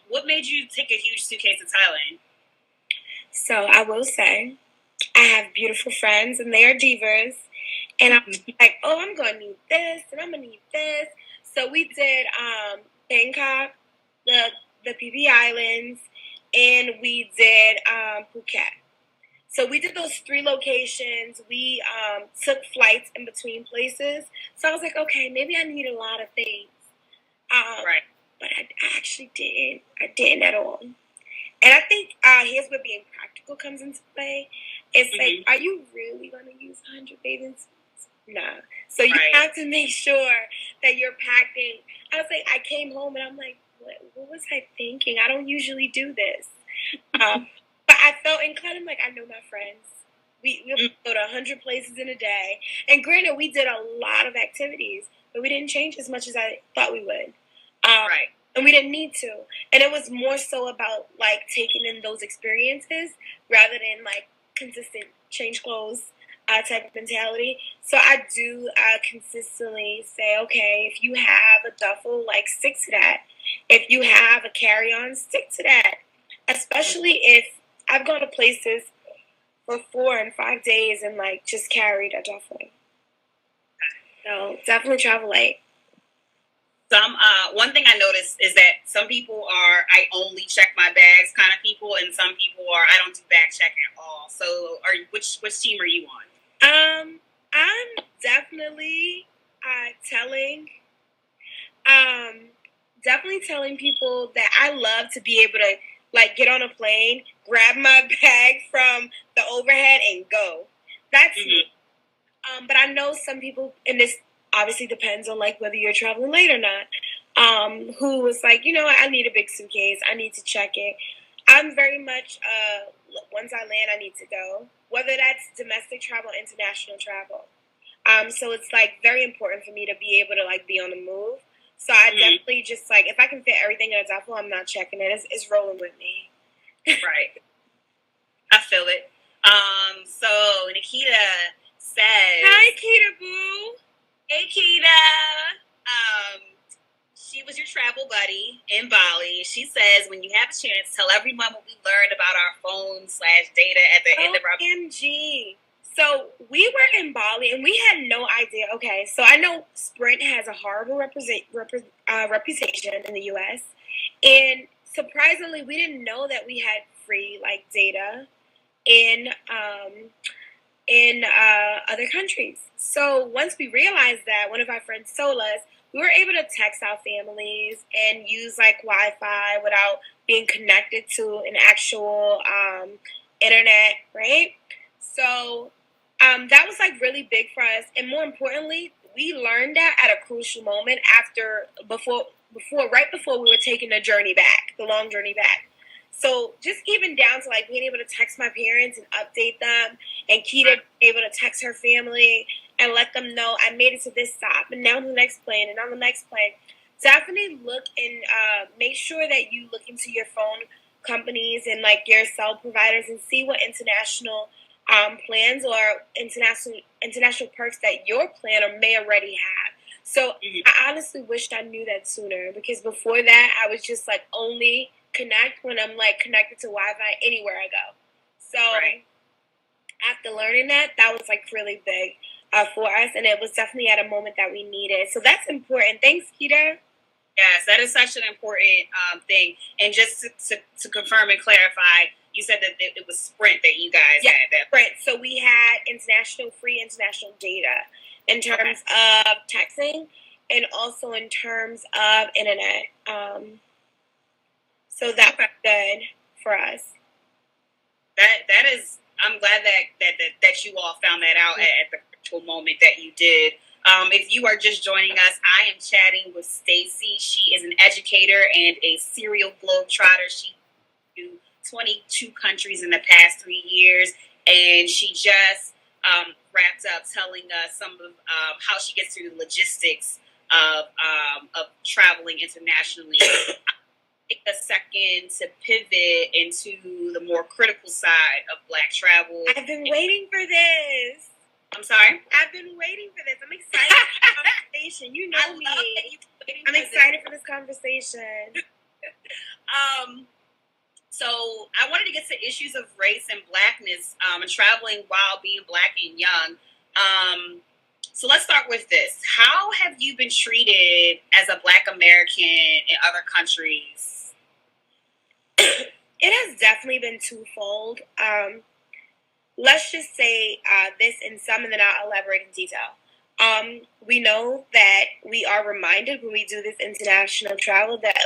What made you take a huge suitcase to Thailand? So I will say, I have beautiful friends and they are divas. And I'm like, oh, I'm going to need this, and I'm going to need this. So we did Bangkok, the PB Islands, and we did Phuket. So we did those 3 locations. We took flights in between places. So I was like, okay, maybe I need a lot of things. Right. But I actually didn't. I didn't at all. And I think here's where being practical comes into play. It's like, are you really going to use 100 bathing suits? Nah. So you have to make sure that you're packing. I was like, I came home and I'm like, what was I thinking? I don't usually do this. But I felt inclined. I'm like, I know my friends. We go to 100 places in a day. And granted, we did a lot of activities, but we didn't change as much as I thought we would. And we didn't need to. And it was more so about, like, taking in those experiences rather than, like, consistent change clothes type of mentality. So I do consistently say, okay, if you have a duffel, like, stick to that. If you have a carry-on, stick to that. Especially if I've gone to places for 4 and 5 days and, like, just carried a duffel. So definitely travel light. One thing I noticed is that some people are I only check my bags kind of people, and some people are I don't do bag checking at all. So, which team are you on? I'm definitely telling people that I love to be able to, like, get on a plane, grab my bag from the overhead, and go. That's me. But I know some people, and this obviously depends on, like, whether you're traveling late or not, who was like, you know, I need a big suitcase. I need to check it. I'm very much, once I land, I need to go. Whether that's domestic travel, international travel. So it's, like, very important for me to be able to, like, be on the move. So I definitely just, like, if I can fit everything in a duffel, I'm not checking it. It's rolling with me. Right. I feel it. So Nikita says, "Hi, Kita boo. Hey, Kita. She was your travel buddy in Bali. She says, when you have a chance, tell everyone what we learned about our phone/data at the end of our... OMG. So we were in Bali and we had no idea. Okay, so I know Sprint has a horrible reputation in the U.S. And surprisingly, we didn't know that we had free, like, data in other countries. So once we realized that, one of our friends told us, we were able to text our families and use, like, Wi-Fi without being connected to an actual internet, right? So that was, like, really big for us. And more importantly, we learned that at a crucial moment right before we were taking the long journey back. So just even down to, like, being able to text my parents and update them, and Kita able to text her family and let them know I made it to this stop, and now on the next plane, and on the next plane. Definitely look and make sure that you look into your phone companies and, like, your cell providers and see what international plans or international perks that your planner may already have. So I honestly wished I knew that sooner, because before that I was just, like, only connect when I'm, like, connected to Wi-Fi anywhere I go. So after learning that was, like, really big for us, and it was definitely at a moment that we needed. So that's important. Thanks, Kita. Yes, that is such an important thing. And just to confirm and clarify, you said that it was Sprint that you guys had. That Sprint. So we had free international data in terms of texting and also in terms of internet. So that was good for us. That is, I'm glad that you all found that out at the critical moment that you did. If you are just joining us, I am chatting with Stacey. She is an educator and a serial globetrotter. She to 22 countries in the past 3 years, and she just wrapped up telling us some of how she gets through the logistics of traveling internationally. Take a second to pivot into the more critical side of Black travel. I've been waiting for this. I'm sorry? I've been waiting for this. I'm excited for this conversation. You know me. I'm excited for this conversation. So I wanted to get to issues of race and Blackness and traveling while being Black and young. So let's start with this. How have you been treated as a Black American in other countries? It has definitely been twofold. let's just say this in some, and then I'll elaborate in detail. We know that we are reminded when we do this international travel that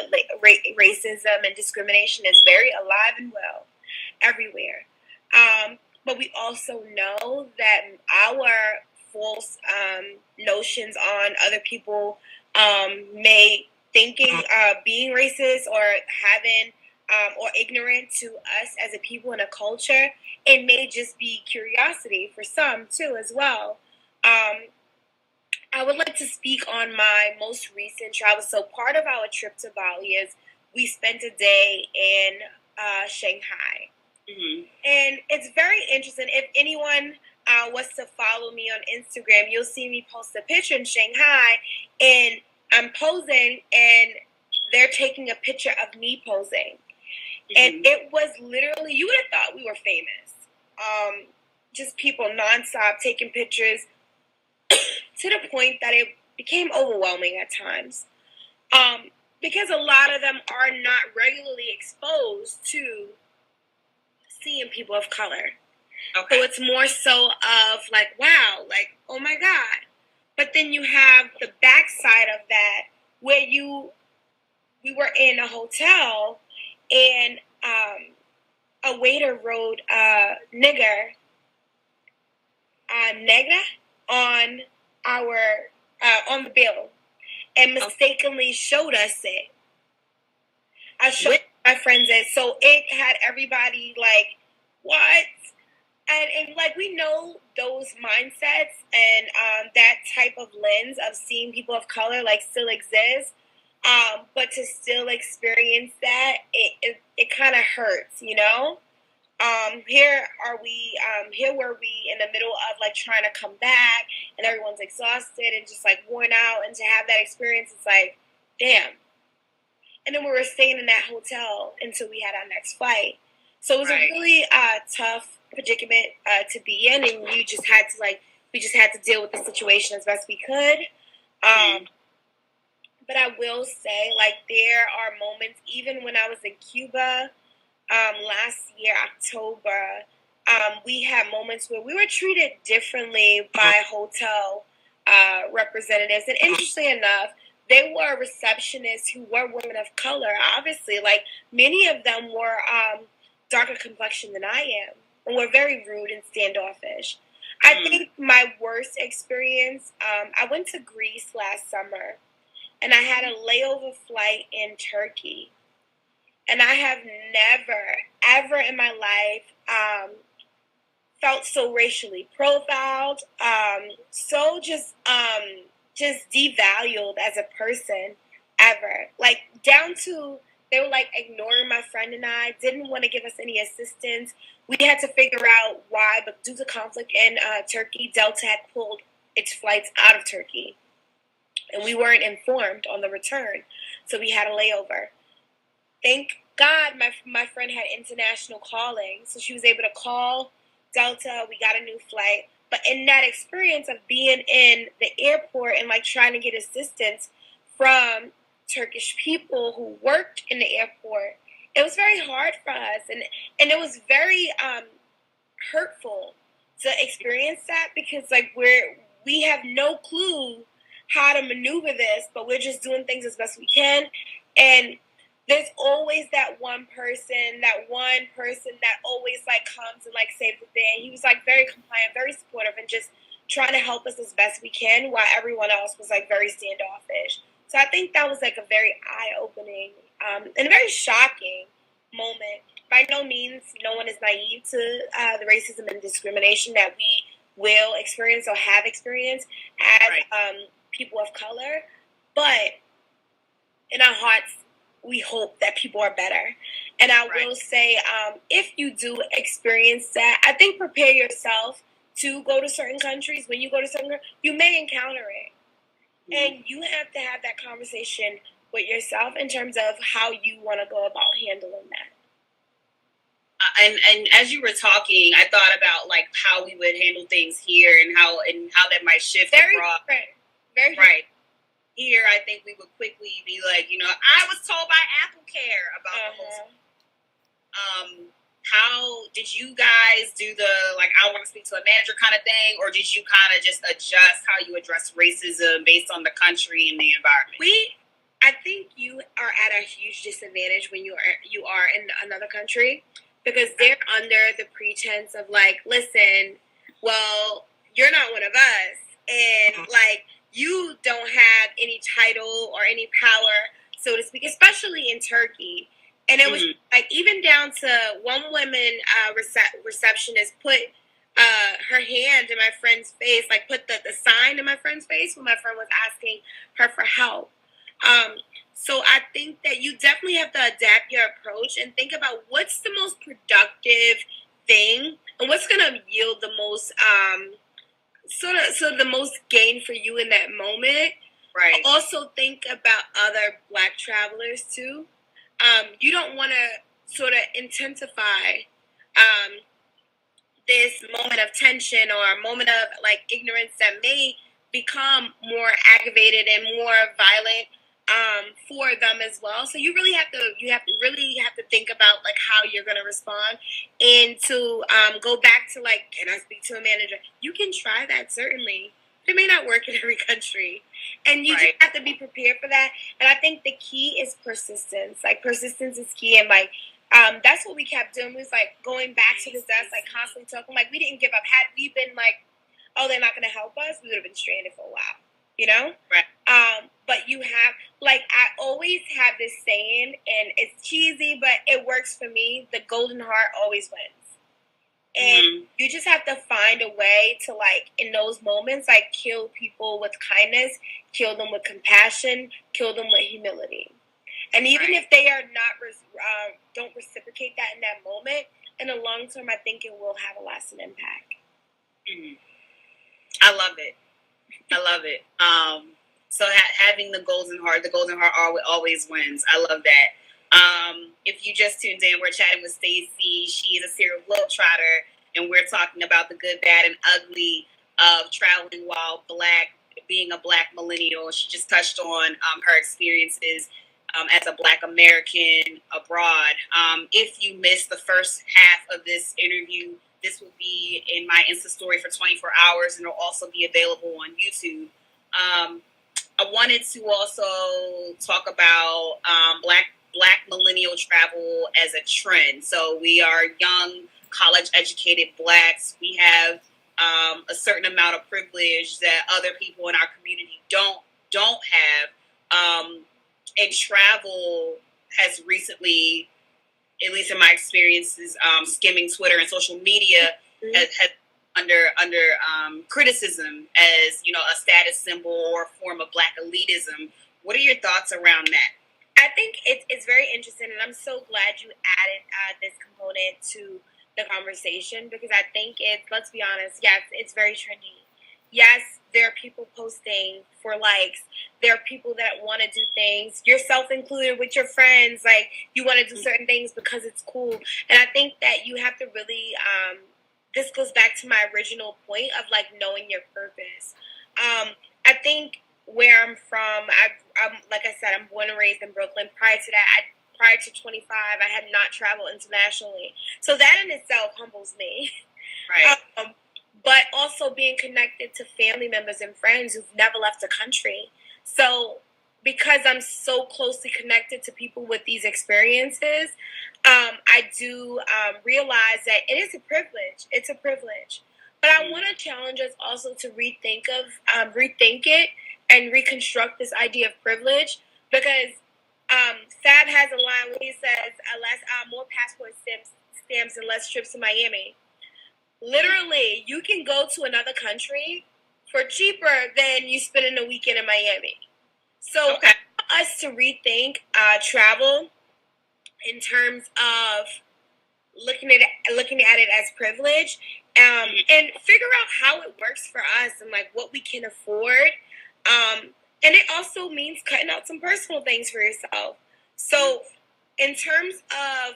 racism and discrimination is very alive and well everywhere. But we also know that our false notions on other people may thinking being racist or having or ignorant to us as a people and a culture, it may just be curiosity for some too as well. I would like to speak on my most recent travel. So part of our trip to Bali is we spent a day in Shanghai. Mm-hmm. And it's very interesting. If anyone was to follow me on Instagram, you'll see me post a picture in Shanghai, and I'm posing, and they're taking a picture of me posing. Mm-hmm. And it was literally, you would have thought we were famous. Just people nonstop taking pictures to the point that it became overwhelming at times. Because a lot of them are not regularly exposed to seeing people of color. Okay. So it's more so of like, wow, like, oh my God. But then you have the backside of that where we were in a hotel and a waiter wrote nigger, negra on our on the bill and mistakenly showed us it. I showed my friends it, so it had everybody like, what? And like we know those mindsets and that type of lens of seeing people of color like still exists, but to still experience that, it kind of hurts, you know. Here were we in the middle of like trying to come back, and everyone's exhausted and just like worn out, and to have that experience, it's like, damn. And then we were staying in that hotel until we had our next flight. So it was a really tough predicament to be in, and we just had to deal with the situation as best we could. But I will say, like, there are moments, even when I was in Cuba last year, October, we had moments where we were treated differently by hotel representatives. And interestingly enough, they were receptionists who were women of color, obviously. Like, many of them were darker complexion than I am, and were very rude and standoffish. I think my worst experience, I went to Greece last summer, and I had a layover flight in Turkey. And I have never, ever in my life felt so racially profiled, so just devalued as a person ever. Like, down to, they were like ignoring my friend and I, didn't want to give us any assistance. We had to figure out why, but due to conflict in Turkey, Delta had pulled its flights out of Turkey. And we weren't informed on the return. So we had a layover. Thank God my friend had international calling, so she was able to call Delta. We got a new flight. But in that experience of being in the airport and like trying to get assistance from Turkish people who worked in the airport, it was very hard for us, and it was very hurtful to experience that, because like we have no clue how to maneuver this, but we're just doing things as best we can. And there's always that one person that always like comes and like saves the day. He was like very compliant, very supportive, and just trying to help us as best we can, while everyone else was like very standoffish. So I think that was like a very eye-opening and a very shocking moment. By no means, no one is naive to the racism and discrimination that we will experience or have experienced as people of color. But in our hearts, we hope that people are better. And I will say, if you do experience that, I think prepare yourself to go to certain countries. When you go to certain countries, you may encounter it. And you have to have that conversation with yourself in terms of how you want to go about handling that. And as you were talking, I thought about like how we would handle things here and how that might shift abroad. Very different. Here, I think we would quickly be like, I was told by Apple Care about the whole. how did you guys do the, like, I want to speak to a manager kind of thing, or did you kind of just adjust how you address racism based on the country and the environment? I think you are at a huge disadvantage when you are in another country, because they're under the pretense of like, listen, well, you're not one of us, and like, you don't have any title or any power, so to speak, especially in Turkey. And it was like, even down to one woman receptionist put her hand in my friend's face, like put the sign in my friend's face when my friend was asking her for help. So I think that you definitely have to adapt your approach and think about what's the most productive thing and what's going to yield the most, sort of the most gain for you in that moment. Right. Also think about other Black travelers too. You don't want to sort of intensify this moment of tension or a moment of like ignorance that may become more aggravated and more violent for them as well. So you really have to think about like how you're going to respond, and to go back to like, can I speak to a manager? You can try that, certainly. It may not work in every country, and you just have to be prepared for that. And I think the key is persistence. Like, persistence is key, and like that's what we kept doing. We was like going back to the desk, like constantly talking. Like, we didn't give up. Had we been like, oh, they're not going to help us, we would have been stranded for a while, you know? Right. But you have, like, I always have this saying, and it's cheesy, but it works for me. The golden heart always wins. And you just have to find a way to, like, in those moments, like, kill people with kindness, kill them with compassion, kill them with humility. And even if they are not, don't reciprocate that in that moment, in the long term, I think it will have a lasting impact. I love it. So having the golden heart always wins. I love that. If you just tuned in, we're chatting with Stacey. She is a serial globetrotter, and we're talking about the good, bad, and ugly of traveling while being a Black millennial. She just touched on her experiences as a Black American abroad. If you missed the first half of this interview, this will be in my Insta story for 24 hours, and it'll also be available on YouTube. I wanted to also talk about Black millennial travel as a trend. So we are young, college-educated Blacks. We have a certain amount of privilege that other people in our community don't have. And travel has recently, at least in my experiences, skimming Twitter and social media, has under criticism as, you know, a status symbol or a form of Black elitism. What are your thoughts around that? I think it's very interesting, and I'm so glad you added this component to the conversation, because I think let's be honest, yes, it's very trendy. Yes, there are people posting for likes. There are people that want to do things, yourself included, with your friends. Like, you want to do certain things because it's cool. And I think that you have to really, this goes back to my original point of, like, knowing your purpose. I think where I'm from, I'm like I said, I'm born and raised in Brooklyn. Prior to 25, I had not traveled internationally. So that in itself humbles me. Right. But also being connected to family members and friends who've never left the country. So because I'm so closely connected to people with these experiences, I do realize that it is a privilege. It's a privilege. But I want to challenge us also to rethink it and reconstruct this idea of privilege, because Fab has a line where he says, more passport stamps and less trips to Miami. Literally, you can go to another country for cheaper than you spending a weekend in Miami. So, okay, us to rethink travel in terms of looking at it as privilege, and figure out how it works for us and like what we can afford. And it also means cutting out some personal things for yourself. So, in terms of,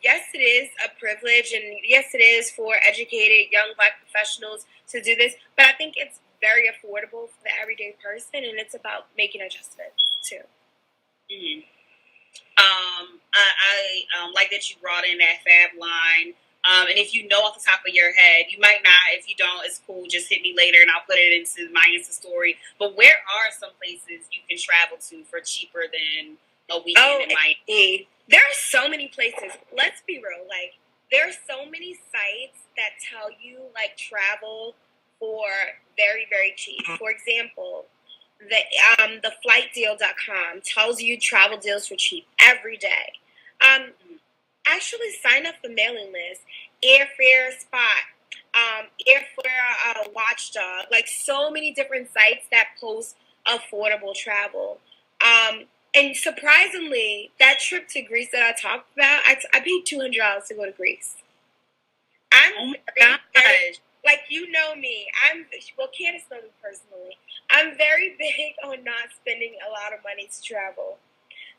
yes, it is a privilege, and yes, it is for educated young Black professionals to do this, but I think it's very affordable for the everyday person, and it's about making adjustments too. I like that you brought in that fab line. And if you know off the top of your head, you might not. If you don't, it's cool. Just hit me later, and I'll put it into my Insta story. But where are some places you can travel to for cheaper than a weekend in Miami? There are so many places. Let's be real. Like, there are so many sites that tell you like travel for very, very cheap. For example, the flightdeal.com tells you travel deals for cheap every day. Actually sign up for mailing lists, Airfare Spot, Airfare Watchdog, like so many different sites that post affordable travel. And surprisingly, that trip to Greece that I talked about, I paid $200 to go to Greece. I'm like, you know me. Candace knows me personally. I'm very big on not spending a lot of money to travel.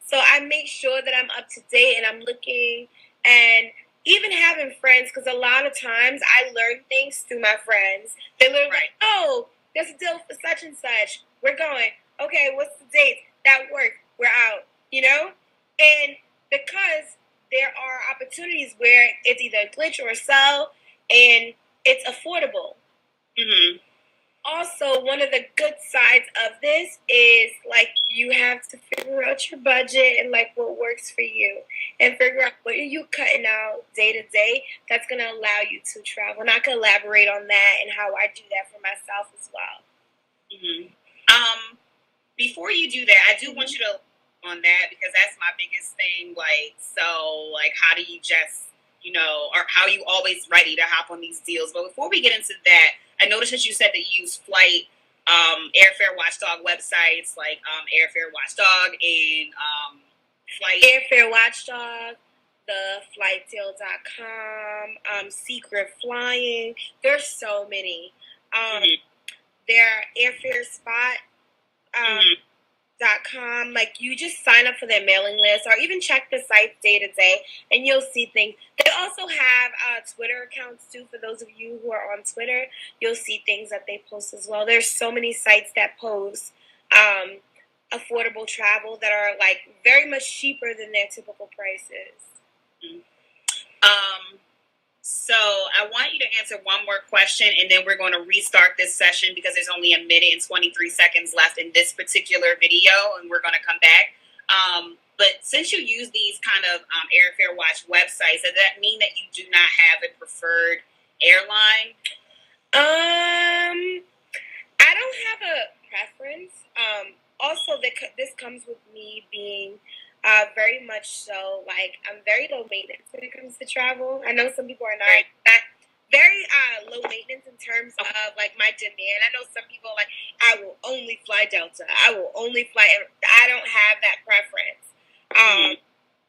So I make sure that I'm up to date and I'm looking and even having friends, because a lot of times I learn things through my friends. They learn like, oh, there's a deal for such and such. We're going. Okay, what's the date? That works. We're out. You know? And because there are opportunities where it's either a glitch or a sell and it's affordable. Mm-hmm. Also, one of the good sides of this is like you have to figure out your budget and like what works for you and figure out what are you cutting out day to day that's going to allow you to travel. And I can elaborate on that and how I do that for myself as well. Mm-hmm. Before you do that, I do want you to on that because that's my biggest thing. Like, so like, how do you just, you know, or how are you always ready to hop on these deals? But before we get into that, I noticed that you said that you use flight, Airfare Watchdog websites like Airfare Watchdog and Flight. Airfare Watchdog, the flightdeal.com, Secret Flying. There's so many. There are Airfare Spot. .com. Like, you just sign up for their mailing list or even check the site day to day and you'll see things. They also have Twitter accounts too. For those of you who are on Twitter, you'll see things that they post as well. There's so many sites that post affordable travel that are like very much cheaper than their typical prices. So I want you to answer one more question, and then we're going to restart this session because there's only 1 minute and 23 seconds left in this particular video, and we're going to come back. But since you use these kind of Airfare Watch websites, does that mean that you do not have a preferred airline? I don't have a preference. Also, this comes with me being very much so, like, I'm very low maintenance when it comes to travel. I know some people are not very low maintenance in terms of, like, my demand. I know some people are like, I will only fly Delta. I will only fly. I don't have that preference.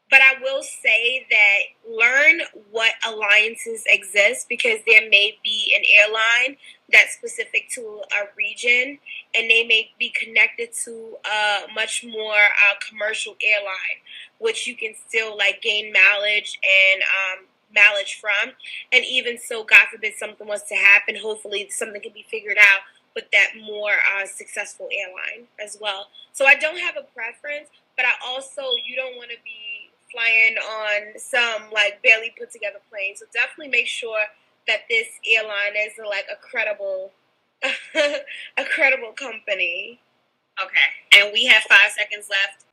But I will say that learn what alliances exist because there may be an airline that's specific to a region and they may be connected to a much more commercial airline, which you can still like gain mileage and mileage from. And even so, God forbid something was to happen, hopefully something can be figured out with that more successful airline as well. So I don't have a preference, but I also, you don't want to be flying on some like barely put together plane. So definitely make sure that this airline is like a credible company. Okay. And we have 5 seconds left.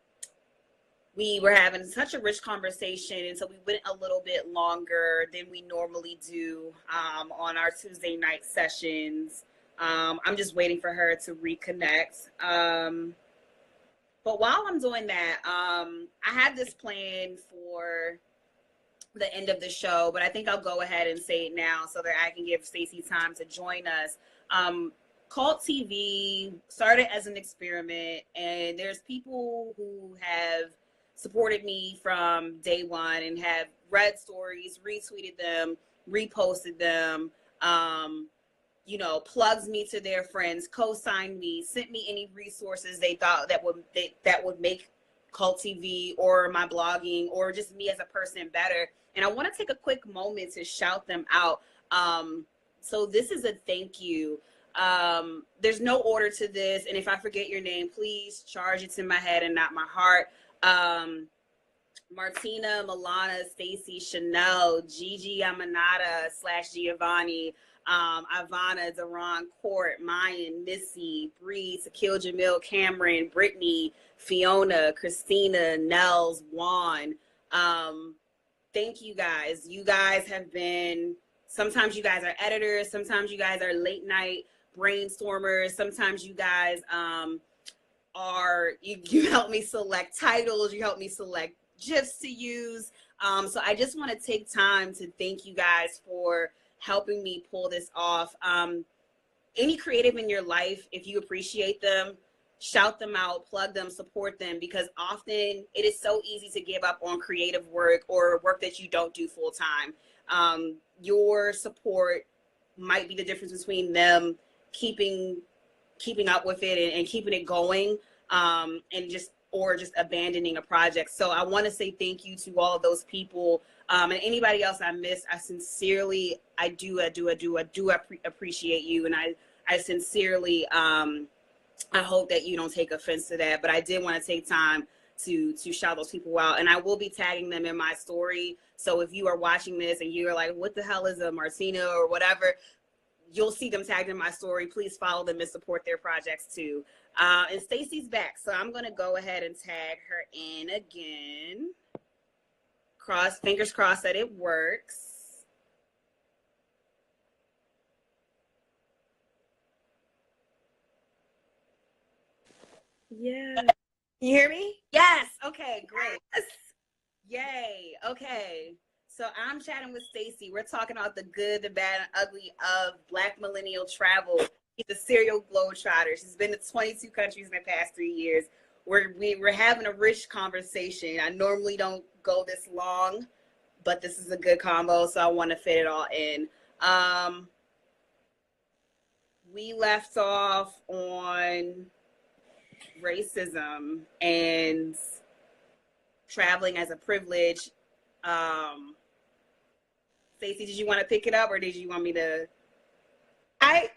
We were having such a rich conversation, and so we went a little bit longer than we normally do on our Tuesday night sessions. I'm just waiting for her to reconnect. But while I'm doing that, I had this plan for the end of the show, but I think I'll go ahead and say it now so that I can give Stacey time to join us. CultTV started as an experiment, and there's people who have supported me from day one and have read stories, retweeted them, reposted them, you know, plugs me to their friends, co-signed me, sent me any resources they thought that would make CultTV or my blogging or just me as a person better. And I want to take a quick moment to shout them out. So this is a thank you. There's no order to this, and if I forget your name, please charge it to my head and not my heart. Martina, Milana, Stacey, Chanel, Gigi Amanada / Giovanni, Ivana, Deron, Court, Mayan, Missy, Bree, Sakil Jamil, Cameron, Brittany, Fiona, Christina, Nels, Juan. Thank you guys. You guys have been, sometimes you guys are editors, sometimes you guys are late night brainstormers, sometimes you guys you help me select titles, you help me select GIFs to use. So I just want to take time to thank you guys for helping me pull this off. Any creative in your life, if you appreciate them, shout them out, plug them, support them, because often it is so easy to give up on creative work or work that you don't do full time. Your support might be the difference between them keeping up with it and keeping it going, and just abandoning a project. So I want to say thank you to all of those people, and anybody else I missed. I do appreciate you, and I sincerely I hope that you don't take offense to that, but I did want to take time to shout those people out, and I will be tagging them in my story. So if you are watching this and you're like, what the hell is a Martina or whatever, you'll see them tagged in my story. Please follow them and support their projects too. And Stacey's back, so I'm gonna go ahead and tag her in again. Fingers crossed that it works. Yeah. You hear me? Yes. Okay, great. Yes. Yay. Okay. So I'm chatting with Stacey. We're talking about the good, the bad, and ugly of Black millennial travel. She's a serial globetrotter. She's been to 22 countries in the past 3 years. We're having a rich conversation. I normally don't go this long, but this is a good combo, so I want to fit it all in. We left off on racism and traveling as a privilege. Stacey, did you want to pick it up, or did you want me to? I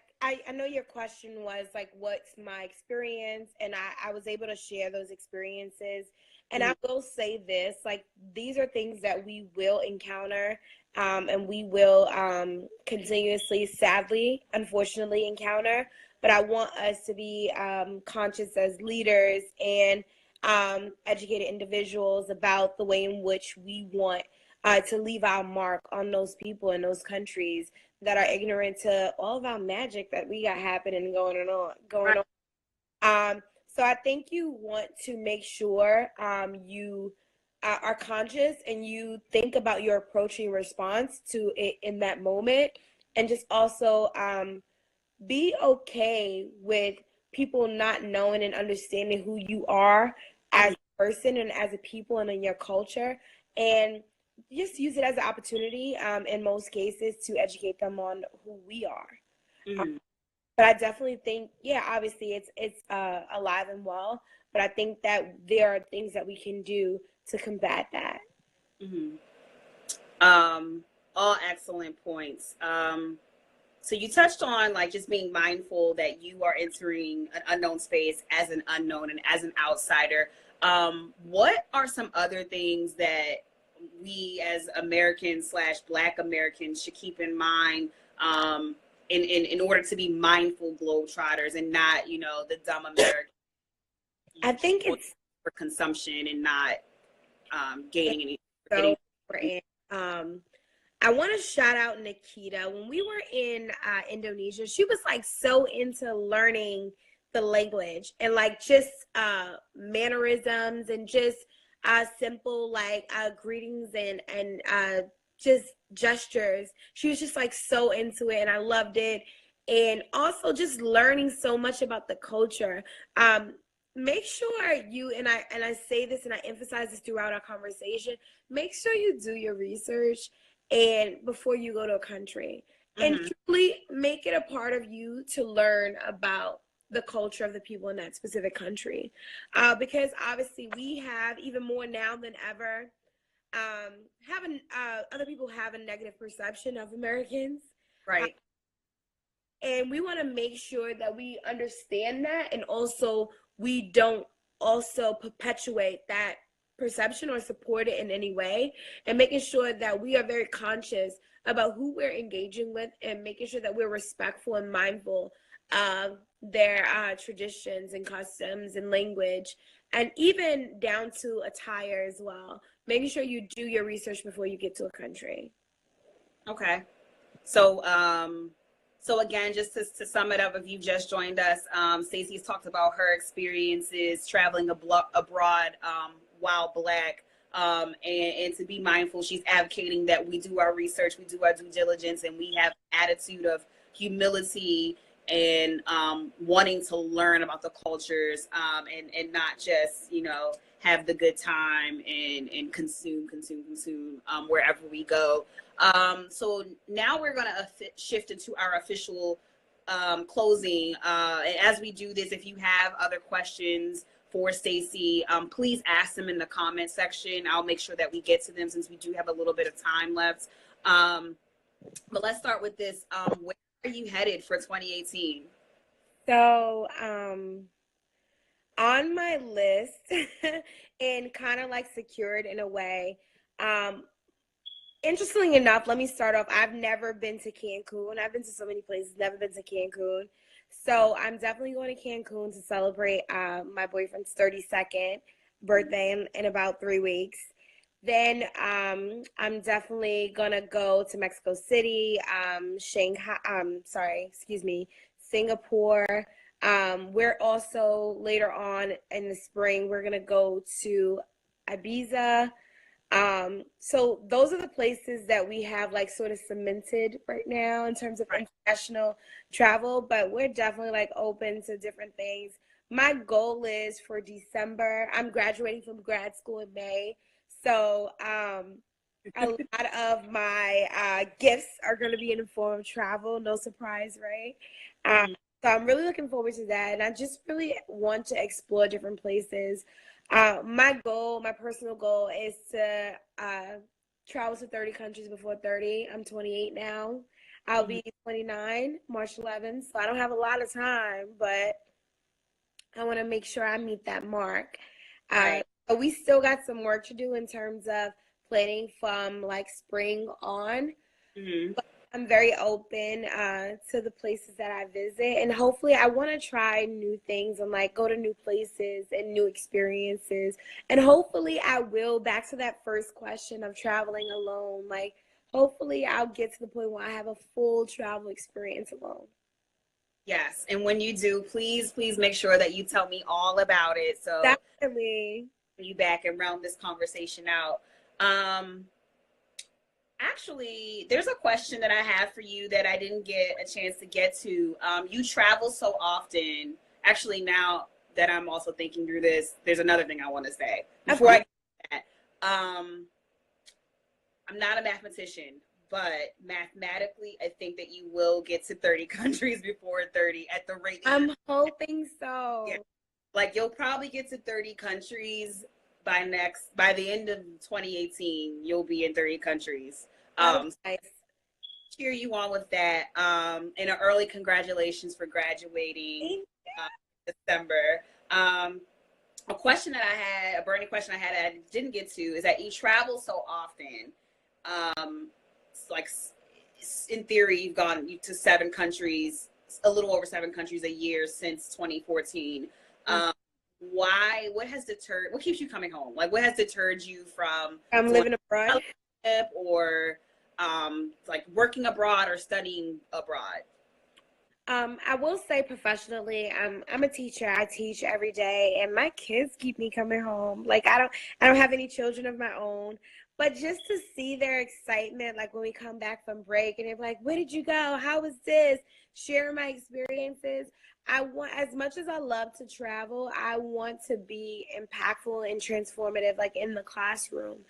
know your question was like, what's my experience? And I was able to share those experiences. And I will say this, like, these are things that we will encounter, and we will continuously, sadly, unfortunately, encounter. But I want us to be conscious as leaders and educated individuals about the way in which we want to leave our mark on those people in those countries that are ignorant to all of our magic that we got happening and going on. So I think you want to make sure you are conscious and you think about your approach and response to it in that moment, and just also be okay with people not knowing and understanding who you are as a person and as a people and in your culture, and just use it as an opportunity in most cases to educate them on who we are. But I definitely think, yeah, obviously it's alive and well, but I think that there are things that we can do to combat that. All excellent points. So you touched on like just being mindful that you are entering an unknown space as an unknown and as an outsider. What are some other things that we as Americans / Black Americans should keep in mind in order to be mindful globetrotters and not, the dumb American? I think it's for consumption and not gaining any. I want to shout out Nikita. When we were in Indonesia, she was like so into learning the language and like just mannerisms and just simple like greetings and just gestures. She was just like so into it, and I loved it. And also just learning so much about the culture. Make sure you, and I say this and I emphasize this throughout our conversation, make sure you do your research and before you go to a country, and truly make it a part of you to learn about the culture of the people in that specific country, because obviously we have, even more now than ever, other people have a negative perception of Americans, right? And we want to make sure that we understand that, and also we don't also perpetuate that perception or support it in any way, and making sure that we are very conscious about who we're engaging with, and making sure that we're respectful and mindful of their traditions and customs and language, and even down to attire as well. Making sure you do your research before you get to a country. Okay. So, so again, just to sum it up, if you just joined us, Stacey's talked about her experiences traveling abroad while Black, and to be mindful. She's advocating that we do our research, we do our due diligence, and we have an attitude of humility and wanting to learn about the cultures, and not just, you know, have the good time and consume wherever we go. So now we're going to shift into our official closing. And as we do this, if you have other questions for Stacey, please ask them in the comment section. I'll make sure that we get to them since we do have a little bit of time left. But let's start with this. Where are you headed for 2018? So, on my list and kind of like secured in a way, interestingly enough, let me start off. I've never been to Cancun. I've been to so many places, never been to Cancun. So I'm definitely going to Cancun to celebrate my boyfriend's 32nd birthday in about 3 weeks. Then I'm definitely going to go to Mexico City, Shanghai, Singapore. We're also later on in the spring, we're going to go to Ibiza. So those are the places that we have like sort of cemented right now in terms of international travel, but we're definitely like open to different things. My goal is for December, I'm graduating from grad school in May. So a lot of my gifts are going to be in the form of travel. No surprise, right? So I'm really looking forward to that. And I just really want to explore different places. My personal goal is to travel to 30 countries before 30. I'm 28 now. I'll be 29 March 11th. So I don't have a lot of time, but I want to make sure I meet that mark. Right. But we still got some work to do in terms of planning from like spring on. But I'm very open to the places that I visit, and hopefully I want to try new things and like go to new places and new experiences. And hopefully I will, back to that first question of traveling alone, like hopefully I'll get to the point where I have a full travel experience alone. Yes, and when you do, please make sure that you tell me all about it. So Definitely. you back and round this conversation out. Actually, there's a question that I have for you that I didn't get a chance to get to. You travel so often. Actually, now that I'm also thinking through this, there's another thing I want to say before I get to that. I'm not a mathematician, but mathematically, I think that you will get to 30 countries before 30 at the rate. I'm hoping so. Yeah. Like you'll probably get to 30 countries by the end of 2018. You'll be in 30 countries. Nice. Cheer you on with that. And an early congratulations for graduating December. A question that I had, a burning question I had that I didn't get to, is that you travel so often. Like in theory, you've gone to 7 countries, a little over 7 countries a year since 2014. What keeps you coming home? Like what has deterred you from living abroad or like working abroad or studying abroad? I will say professionally, I'm a teacher. I teach every day, and my kids keep me coming home. Like I don't have any children of my own, but just to see their excitement, like when we come back from break, and they're like, "Where did you go? How was this?" Share my experiences. I want, as much as I love to travel, I want to be impactful and transformative, like in the classroom.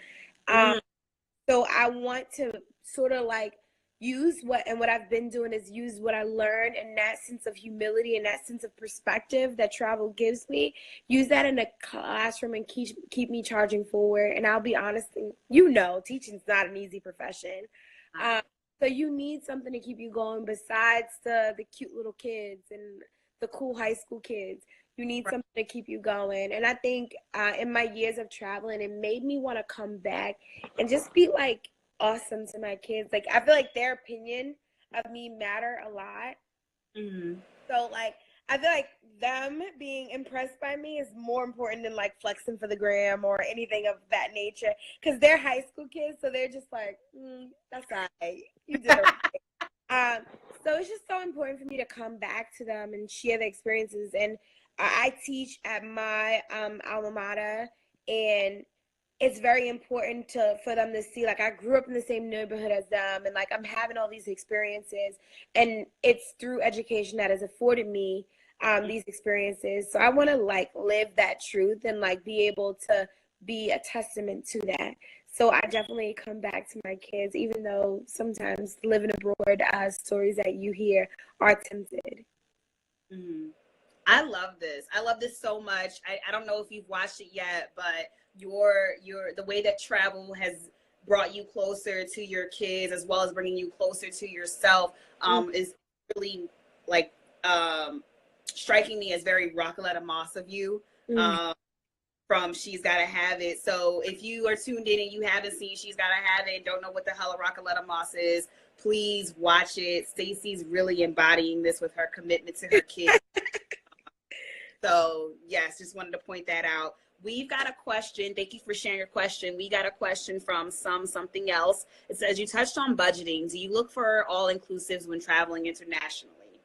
So I want to sort of like use what I've been doing is use what I learned and that sense of humility and that sense of perspective that travel gives me, use that in the classroom and keep me charging forward. And I'll be honest, teaching's not an easy profession. So you need something to keep you going besides the cute little kids and the cool high school kids. You need something to keep you going. And I think in my years of traveling, it made me want to come back and just be like awesome to my kids. Like, I feel like their opinion of me matter a lot. Mm-hmm. So like I feel like them being impressed by me is more important than like flexing for the gram or anything of that nature. Because they're high school kids, so they're just like, that's all right. You did it right. So it's just so important for me to come back to them and share the experiences. And I teach at my alma mater, and it's very important for them to see, like, I grew up in the same neighborhood as them, and like I'm having all these experiences, and it's through education that has afforded me these experiences. So I want to like live that truth and like be able to be a testament to that. So I definitely come back to my kids, even though sometimes living abroad, stories that you hear are tempted. Mm-hmm. I love this. I love this so much. I don't know if you've watched it yet, but the way that travel has brought you closer to your kids as well as bringing you closer to yourself is really like striking me as very Rockaletta Moss of you. From She's Gotta Have It. So if you are tuned in and you haven't seen She's Gotta Have It and don't know what the hell a Rockaletta Moss is, please watch it. Stacey's really embodying this with her commitment to her kids. So yes, just wanted to point that out. We've got a question. Thank you for sharing your question. We got a question from something else. It says, you touched on budgeting. Do you look for all-inclusives when traveling internationally?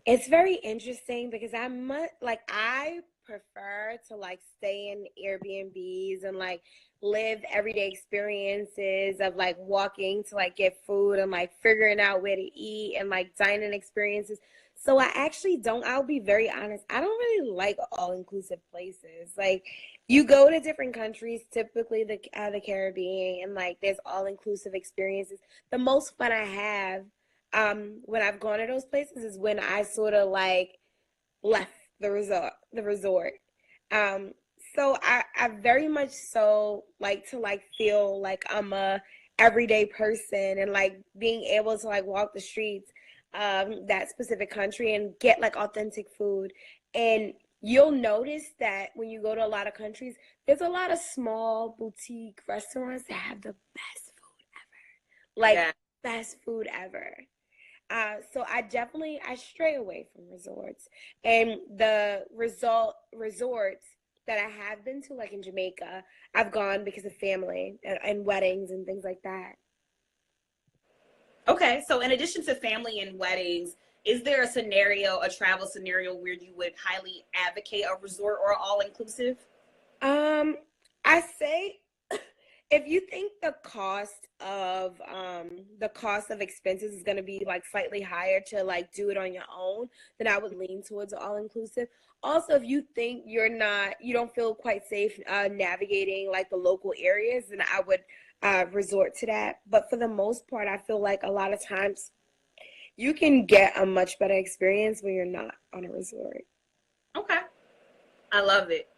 It's very interesting because I prefer to like stay in Airbnbs and like live everyday experiences of like walking to like get food and like figuring out where to eat and like dining experiences. So I actually don't, I'll be very honest, I don't really like all-inclusive places. Like, you go to different countries, typically the Caribbean, and like there's all-inclusive experiences. The most fun I have when I've gone to those places is when I sort of like left the resort. Um, so I very much so like to like feel like I'm a everyday person, and like being able to like walk the streets that specific country and get like authentic food. And you'll notice that when you go to a lot of countries, there's a lot of small boutique restaurants that have the best food ever. Like, Yeah. best food ever. So I stray away from resorts, and the resorts that I have been to, like in Jamaica, I've gone because of family and weddings and things like that. Okay, so in addition to family and weddings, is there a travel scenario where you would highly advocate a resort or all inclusive? Um, I say if you think the cost of expenses is going to be like slightly higher to like do it on your own, then I would lean towards all inclusive. Also, if you think you don't feel quite safe navigating like the local areas, then I would resort to that. But for the most part, I feel like a lot of times you can get a much better experience when you're not on a resort. Okay, I love it.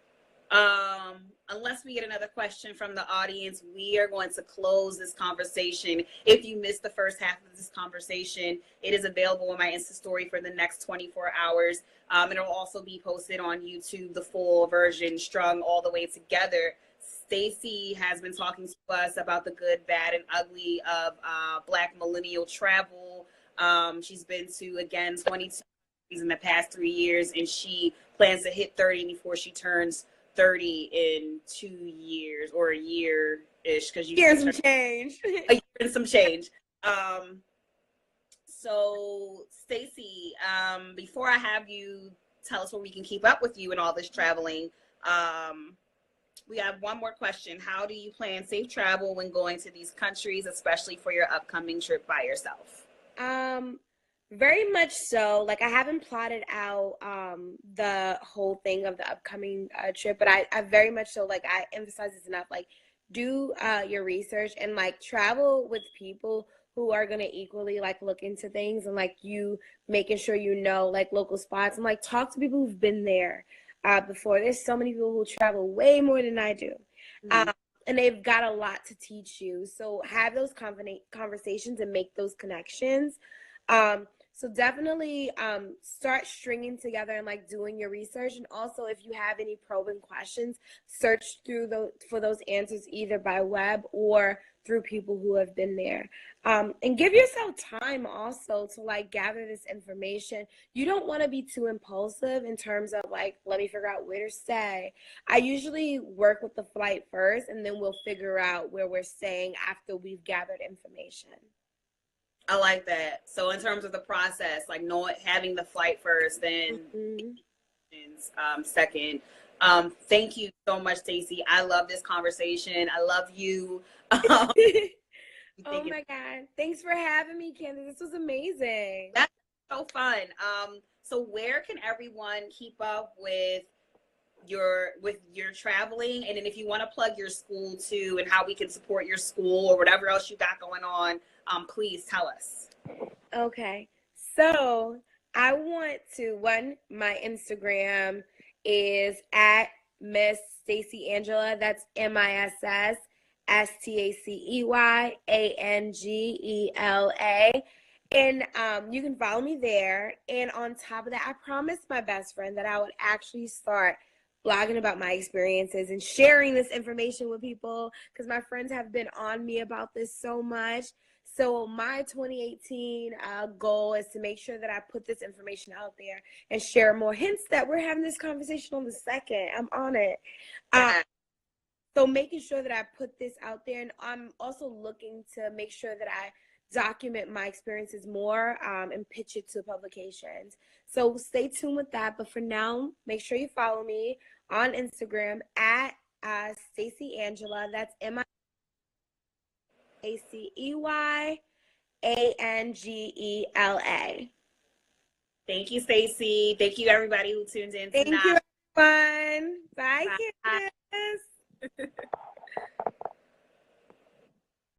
Unless we get another question from the audience, we are going to close this conversation. If you missed the first half of this conversation, it is available on my Insta story for the next 24 hours. It'll also be posted on YouTube, the full version, strung all the way together. Stacey has been talking to us about the good, bad, and ugly of Black millennial travel. She's been to, again, 22 in the past 3 years, and she plans to hit 30 before she turns 30 in 2 years, or a year-ish, because you Here's some change. a year and some change. So Stacey, before I have you tell us where we can keep up with you and all this traveling, we have one more question. How do you plan safe travel when going to these countries, especially for your upcoming trip by yourself? Very much so. Like, I haven't plotted out the whole thing of the upcoming trip, but I very much so, like, I emphasize this enough. Like, do your research and like travel with people who are gonna equally like look into things, and like you making sure you know like local spots, and like talk to people who've been there before. There's so many people who travel way more than I do. Mm-hmm. Um, and they've got a lot to teach you. So have those conversations and make those connections. So definitely start stringing together and like doing your research. And also, if you have any probing questions, search through for those answers either by web or through people who have been there. And give yourself time also to like gather this information. You don't want to be too impulsive in terms of like, let me figure out where to stay. I usually work with the flight first, and then we'll figure out where we're staying after we've gathered information. I like that. So in terms of the process, like having the flight first, then second. Thank you so much, Stacey. I love this conversation. I love you. Oh my God. Thanks for having me, Candace. This was amazing. That's so fun. So where can everyone keep up with your traveling, and then if you want to plug your school too and how we can support your school or whatever else you got going on, please tell us. Okay, so I want to my Instagram is at Miss Stacey Angela. That's MissStaceyAngela. And you can follow me there. And on top of that, I promised my best friend that I would actually start blogging about my experiences and sharing this information with people, because my friends have been on me about this so much. So my 2018 goal is to make sure that I put this information out there and share more. Hints that we're having this conversation on the 2nd. I'm on it. So making sure that I put this out there, and I'm also looking to make sure that I document my experiences more and pitch it to publications. So stay tuned with that. But for now, make sure you follow me on Instagram at Stacey Angela. That's MissStaceyAngela. Thank you, Stacey. Thank you, everybody who tuned in tonight. Thank you, everyone. Bye, Candace.